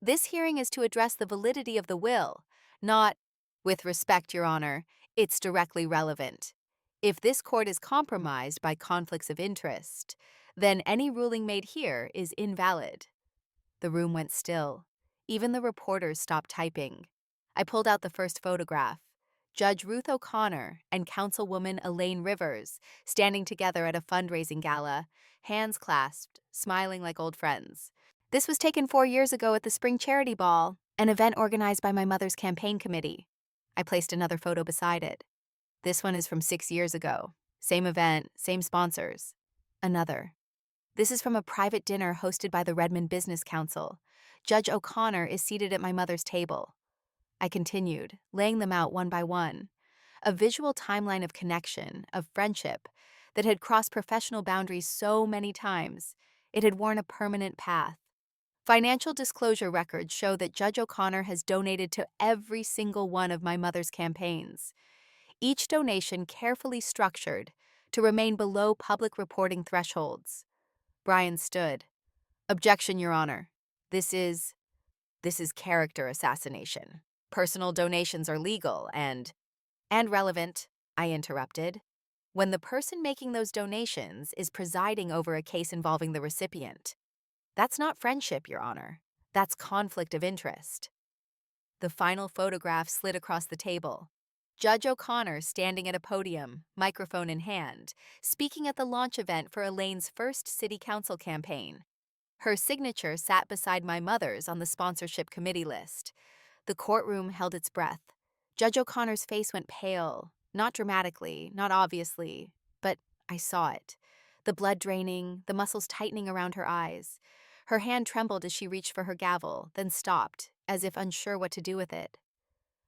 This hearing is to address the validity of the will, not, with respect, Your Honor, it's directly relevant. If this court is compromised by conflicts of interest, then any ruling made here is invalid. The room went still. Even the reporters stopped typing. I pulled out the first photograph. Judge Ruth O'Connor and Councilwoman Elaine Rivers standing together at a fundraising gala, hands clasped, smiling like old friends. This was taken 4 years ago at the Spring Charity Ball, an event organized by my mother's campaign committee. I placed another photo beside it. This one is from 6 years ago, Same event, same sponsors. Another. This is from a private dinner hosted by the Redmond Business Council. Judge O'Connor is seated at my mother's table. I continued, laying them out one by one. A visual timeline of connection, of friendship, that had crossed professional boundaries so many times, it had worn a permanent path. Financial disclosure records show that Judge O'Connor has donated to every single one of my mother's campaigns, each donation carefully structured to remain below public reporting thresholds. Brian stood. Objection, Your Honor. This is character assassination. Personal donations are legal and relevant, I interrupted, when the person making those donations is presiding over a case involving the recipient. That's not friendship, Your Honor. That's conflict of interest. The final photograph slid across the table. Judge O'Connor standing at a podium, microphone in hand, speaking at the launch event for Elaine's first city council campaign. Her signature sat beside my mother's on the sponsorship committee list. The courtroom held its breath. Judge O'Connor's face went pale, not dramatically, not obviously, but I saw it. The blood draining, the muscles tightening around her eyes. Her hand trembled as she reached for her gavel, then stopped, as if unsure what to do with it.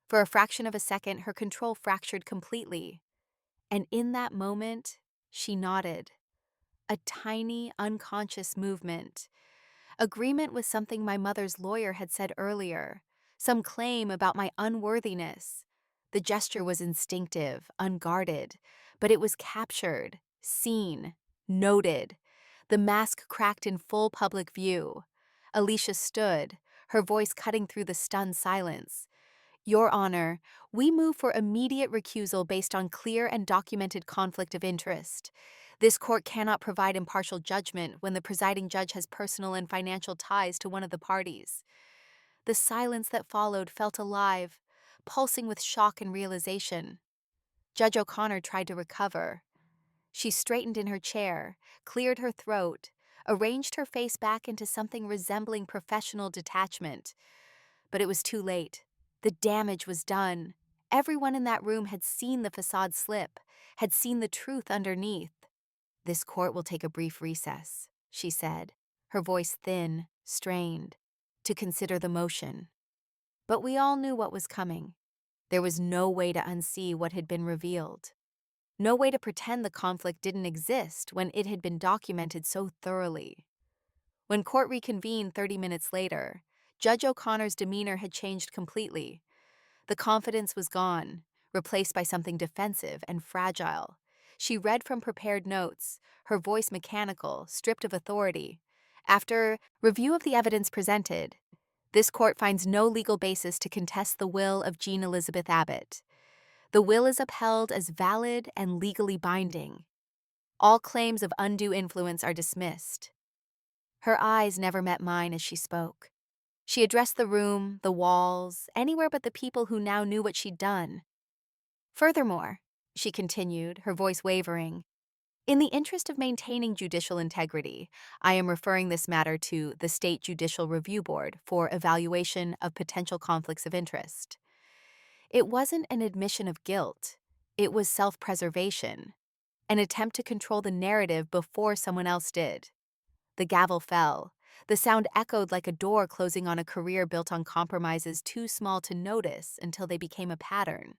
For a fraction of a second, her control fractured completely. And in that moment, she nodded. A tiny, unconscious movement. Agreement with something my mother's lawyer had said earlier, some claim about my unworthiness. The gesture was instinctive, unguarded, but it was captured, seen, noted. The mask cracked in full public view. Alicia stood, her voice cutting through the stunned silence. Your Honor, we move for immediate recusal based on clear and documented conflict of interest. This court cannot provide impartial judgment when the presiding judge has personal and financial ties to one of the parties. The silence that followed felt alive, pulsing with shock and realization. Judge O'Connor tried to recover. She straightened in her chair, cleared her throat, arranged her face back into something resembling professional detachment. But it was too late. The damage was done. Everyone in that room had seen the facade slip, had seen the truth underneath. This court will take a brief recess, she said, her voice thin, strained, to consider the motion. But we all knew what was coming. There was no way to unsee what had been revealed. No way to pretend the conflict didn't exist when it had been documented so thoroughly. When court reconvened 30 minutes later, Judge O'Connor's demeanor had changed completely. The confidence was gone, replaced by something defensive and fragile. She read from prepared notes, her voice mechanical, stripped of authority. After review of the evidence presented, this court finds no legal basis to contest the will of Jean Elizabeth Abbott. The will is upheld as valid and legally binding. All claims of undue influence are dismissed. Her eyes never met mine as she spoke. She addressed the room, the walls, anywhere but the people who now knew what she'd done. Furthermore, she continued, her voice wavering, in the interest of maintaining judicial integrity, I am referring this matter to the State Judicial Review Board for evaluation of potential conflicts of interest. It wasn't an admission of guilt. It was self-preservation, an attempt to control the narrative before someone else did. The gavel fell. The sound echoed like a door closing on a career built on compromises too small to notice until they became a pattern.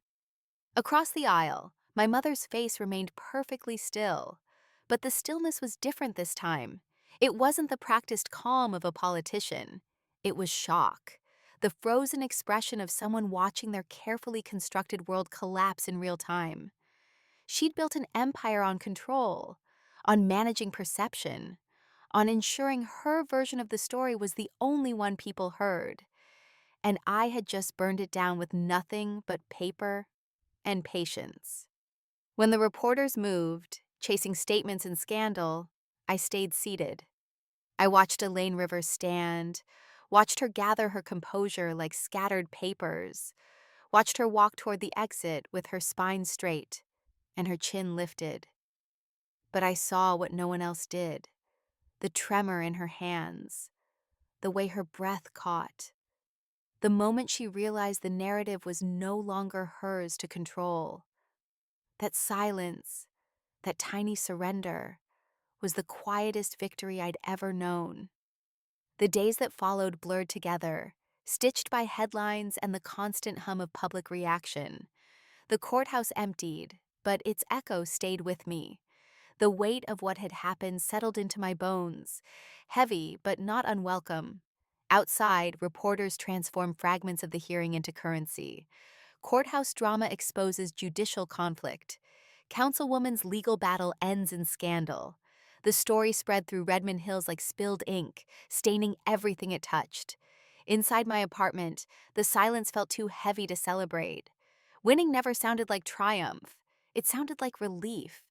Across the aisle, my mother's face remained perfectly still, but the stillness was different this time. It wasn't the practiced calm of a politician. It was shock, the frozen expression of someone watching their carefully constructed world collapse in real time. She'd built an empire on control, on managing perception, on ensuring her version of the story was the only one people heard. And I had just burned it down with nothing but paper and patience. When the reporters moved, chasing statements and scandal, I stayed seated. I watched Elaine Rivers stand, watched her gather her composure like scattered papers, watched her walk toward the exit with her spine straight and her chin lifted. But I saw what no one else did. The tremor in her hands, the way her breath caught, the moment she realized the narrative was no longer hers to control. That silence, that tiny surrender, was the quietest victory I'd ever known. The days that followed blurred together, stitched by headlines and the constant hum of public reaction. The courthouse emptied, but its echo stayed with me. The weight of what had happened settled into my bones, heavy but not unwelcome. Outside, reporters transform fragments of the hearing into currency. Courthouse drama exposes judicial conflict. Councilwoman's legal battle ends in scandal. The story spread through Redmond Hills like spilled ink, staining everything it touched. Inside my apartment, the silence felt too heavy to celebrate. Winning never sounded like triumph. It sounded like relief.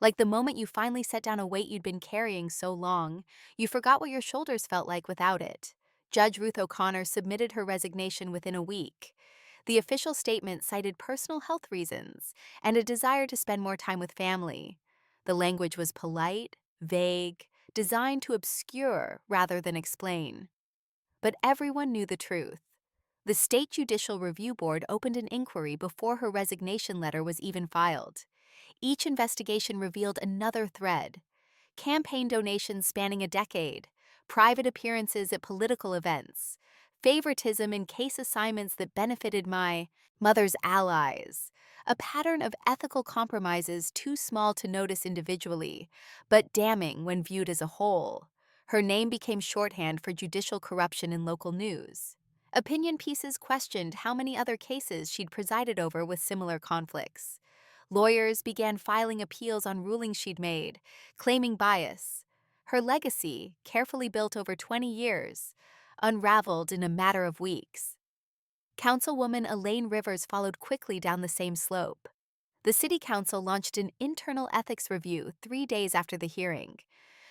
Like the moment you finally set down a weight you'd been carrying so long, you forgot what your shoulders felt like without it. Judge Ruth O'Connor submitted her resignation within a week. The official statement cited personal health reasons and a desire to spend more time with family. The language was polite, vague, designed to obscure rather than explain. But everyone knew the truth. The State Judicial Review Board opened an inquiry before her resignation letter was even filed. Each investigation revealed another thread: campaign donations spanning a decade, private appearances at political events, favoritism in case assignments that benefited my mother's allies, a pattern of ethical compromises too small to notice individually, but damning when viewed as a whole. Her name became shorthand for judicial corruption in local news. Opinion pieces questioned how many other cases she'd presided over with similar conflicts. Lawyers began filing appeals on rulings she'd made, claiming bias. Her legacy, carefully built over 20 years, unraveled in a matter of weeks. Councilwoman Elaine Rivers followed quickly down the same slope. The City Council launched an internal ethics review 3 days after the hearing.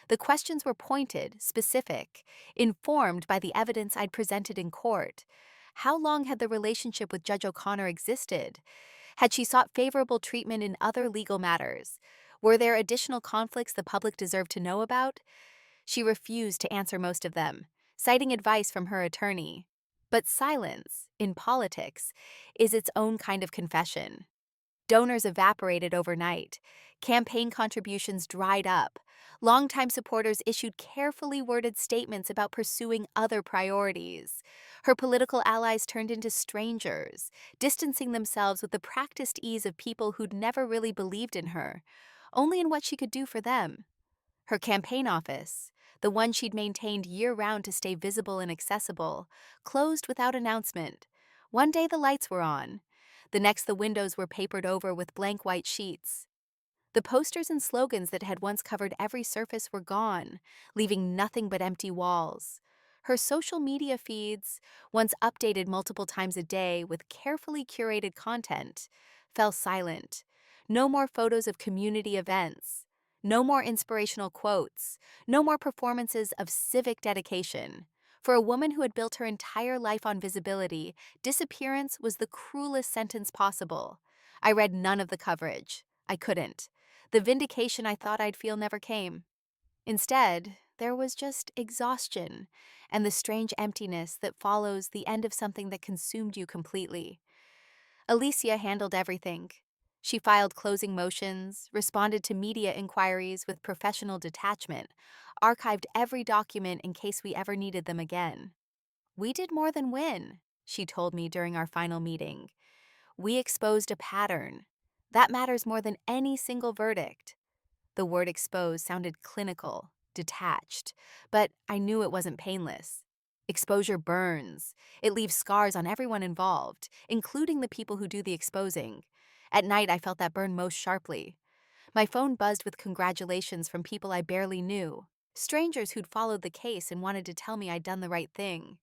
The questions were pointed, specific, informed by the evidence I'd presented in court. How long had the relationship with Judge O'Connor existed? Had she sought favorable treatment in other legal matters? Were there additional conflicts the public deserved to know about? She refused to answer most of them, citing advice from her attorney. But silence, in politics, is its own kind of confession. Donors evaporated overnight. Campaign contributions dried up. Longtime supporters issued carefully worded statements about pursuing other priorities. Her political allies turned into strangers, distancing themselves with the practiced ease of people who'd never really believed in her, only in what she could do for them. Her campaign office, the one she'd maintained year-round to stay visible and accessible, closed without announcement. One day the lights were on. The next the windows were papered over with blank white sheets. The posters and slogans that had once covered every surface were gone, leaving nothing but empty walls. Her social media feeds, once updated multiple times a day with carefully curated content, fell silent. No more photos of community events. No more inspirational quotes. No more performances of civic dedication. For a woman who had built her entire life on visibility, disappearance was the cruelest sentence possible. I read none of the coverage. I couldn't. The vindication I thought I'd feel never came. Instead, there was just exhaustion and the strange emptiness that follows the end of something that consumed you completely. Alicia handled everything. She filed closing motions, responded to media inquiries with professional detachment, archived every document in case we ever needed them again. "We did more than win," she told me during our final meeting. "We exposed a pattern. That matters more than any single verdict." The word expose sounded clinical, detached, but I knew it wasn't painless. Exposure burns. It leaves scars on everyone involved, including the people who do the exposing. At night, I felt that burn most sharply. My phone buzzed with congratulations from people I barely knew, strangers who'd followed the case and wanted to tell me I'd done the right thing.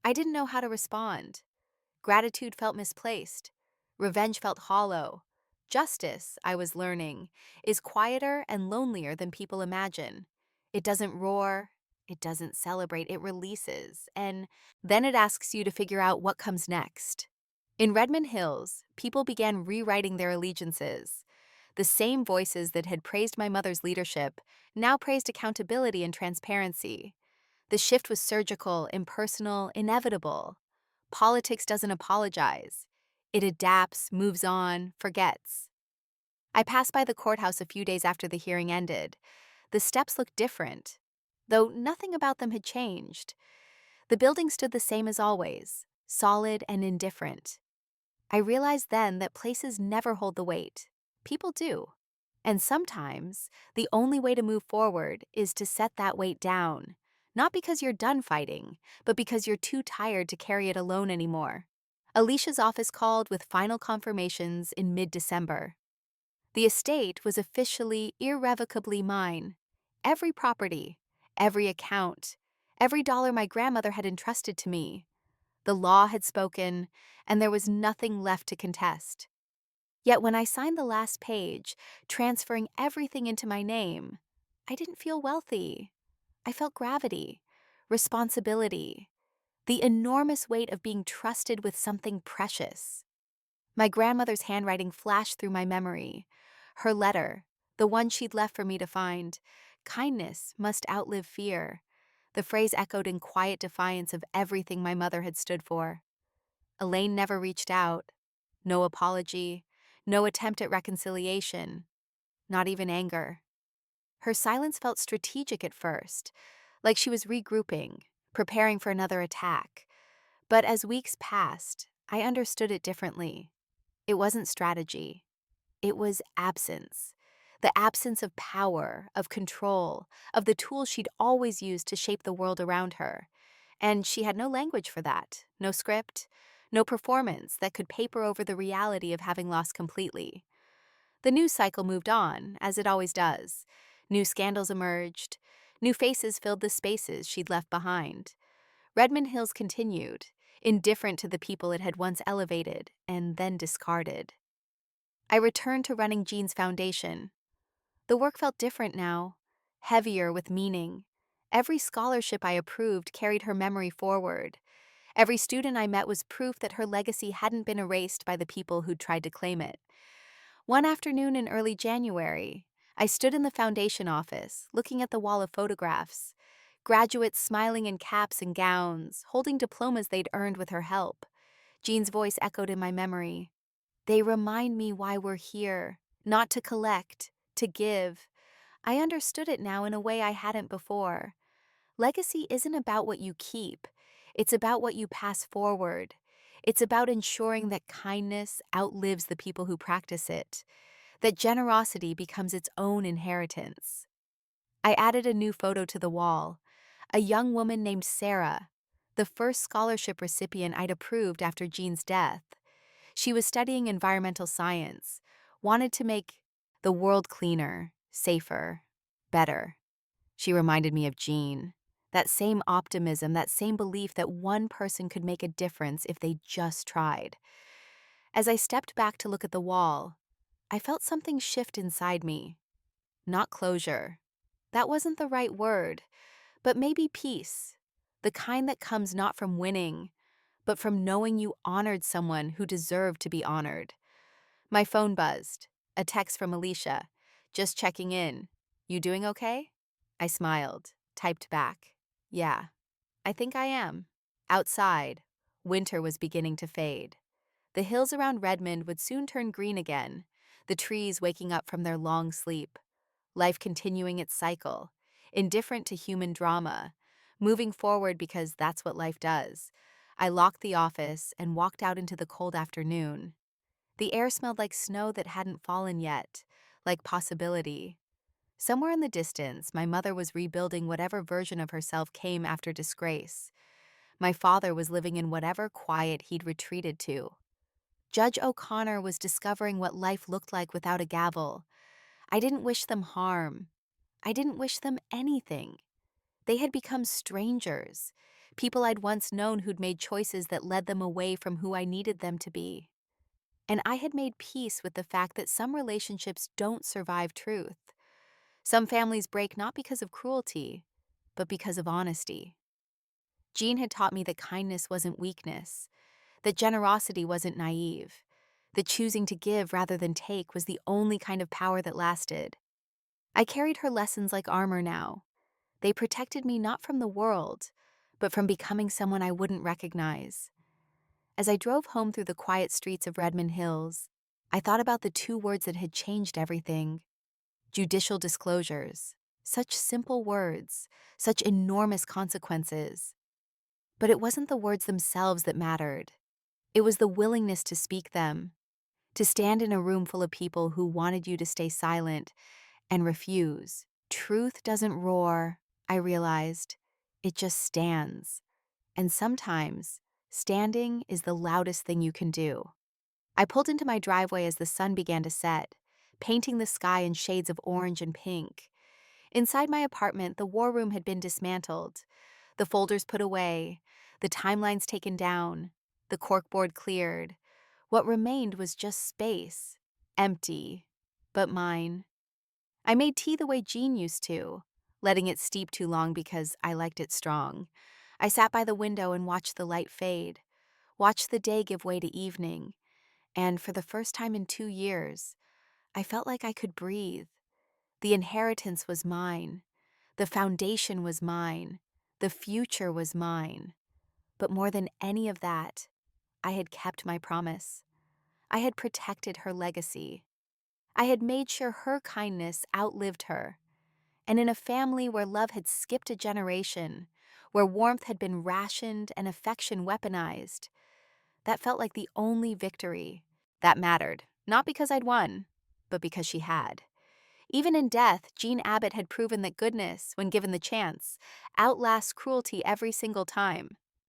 I didn't know how to respond. Gratitude felt misplaced. Revenge felt hollow. Justice, I was learning, is quieter and lonelier than people imagine. It doesn't roar, it doesn't celebrate, it releases, and then it asks you to figure out what comes next. In Redmond Hills, people began rewriting their allegiances. The same voices that had praised my mother's leadership now praised accountability and transparency. The shift was surgical, impersonal, inevitable. Politics doesn't apologize. It adapts, moves on, forgets. I passed by the courthouse a few days after the hearing ended. The steps looked different, though nothing about them had changed. The building stood the same as always, solid and indifferent. I realized then that places never hold the weight. People do. And sometimes, the only way to move forward is to set that weight down. Not because you're done fighting, but because you're too tired to carry it alone anymore. Alicia's office called with final confirmations in mid-December. The estate was officially irrevocably mine. Every property, every account, every dollar my grandmother had entrusted to me. The law had spoken, and there was nothing left to contest. Yet when I signed the last page, transferring everything into my name, I didn't feel wealthy. I felt gravity, responsibility, the enormous weight of being trusted with something precious. My grandmother's handwriting flashed through my memory. Her letter, the one she'd left for me to find. Kindness must outlive fear. The phrase echoed in quiet defiance of everything my mother had stood for. Elaine never reached out. No apology, no attempt at reconciliation, not even anger. Her silence felt strategic at first, like she was regrouping, preparing for another attack. But as weeks passed, I understood it differently. It wasn't strategy. It was absence. The absence of power, of control, of the tools she'd always used to shape the world around her. And she had no language for that, no script, no performance that could paper over the reality of having lost completely. The news cycle moved on, as it always does. New scandals emerged. New faces filled the spaces she'd left behind. Redmond Hills continued, indifferent to the people it had once elevated and then discarded. I returned to running Jean's foundation. The work felt different now, heavier with meaning. Every scholarship I approved carried her memory forward. Every student I met was proof that her legacy hadn't been erased by the people who'd tried to claim it. One afternoon in early January, I stood in the foundation office, looking at the wall of photographs. Graduates smiling in caps and gowns, holding diplomas they'd earned with her help. Jean's voice echoed in my memory. They remind me why we're here, not to collect, to give. I understood it now in a way I hadn't before. Legacy isn't about what you keep. It's about what you pass forward. It's about ensuring that kindness outlives the people who practice it, that generosity becomes its own inheritance. I added a new photo to the wall, a young woman named Sarah, the first scholarship recipient I'd approved after Jean's death. She was studying environmental science, wanted to make the world cleaner, safer, better. She reminded me of Jean. That same optimism, that same belief that one person could make a difference if they just tried. As I stepped back to look at the wall, I felt something shift inside me. Not closure. That wasn't the right word, but maybe peace. The kind that comes not from winning, but from knowing you honored someone who deserved to be honored. My phone buzzed. A text from Alicia. Just checking in. You doing okay? I smiled, typed back. Yeah, I think I am. Outside, winter was beginning to fade. The hills around Redmond would soon turn green again, the trees waking up from their long sleep. Life continuing its cycle, indifferent to human drama, moving forward because that's what life does. I locked the office and walked out into the cold afternoon. The air smelled like snow that hadn't fallen yet, like possibility. Somewhere in the distance, my mother was rebuilding whatever version of herself came after disgrace. My father was living in whatever quiet he'd retreated to. Judge O'Connor was discovering what life looked like without a gavel. I didn't wish them harm. I didn't wish them anything. They had become strangers, people I'd once known who'd made choices that led them away from who I needed them to be. And I had made peace with the fact that some relationships don't survive truth. Some families break not because of cruelty, but because of honesty. Jean had taught me that kindness wasn't weakness, that generosity wasn't naive, that choosing to give rather than take was the only kind of power that lasted. I carried her lessons like armor now. They protected me not from the world, but from becoming someone I wouldn't recognize. As I drove home through the quiet streets of Redmond Hills, I thought about the two words that had changed everything: judicial disclosures. Such simple words, such enormous consequences. But it wasn't the words themselves that mattered. It was the willingness to speak them, to stand in a room full of people who wanted you to stay silent and refuse. Truth doesn't roar, I realized. It just stands. And sometimes, standing is the loudest thing you can do. I pulled into my driveway as the sun began to set, painting the sky in shades of orange and pink. Inside my apartment, the war room had been dismantled, the folders put away, the timelines taken down, the corkboard cleared. What remained was just space, empty, but mine. I made tea the way Jean used to, letting it steep too long because I liked it strong. I sat by the window and watched the light fade, watched the day give way to evening, and for the first time in 2 years, I felt like I could breathe. The inheritance was mine. The foundation was mine. The future was mine. But more than any of that, I had kept my promise. I had protected her legacy. I had made sure her kindness outlived her. And in a family where love had skipped a generation, where warmth had been rationed and affection weaponized, that felt like the only victory that mattered, not because I'd won, but because she had. Even in death, Jean Abbott had proven that goodness, when given the chance, outlasts cruelty every single time.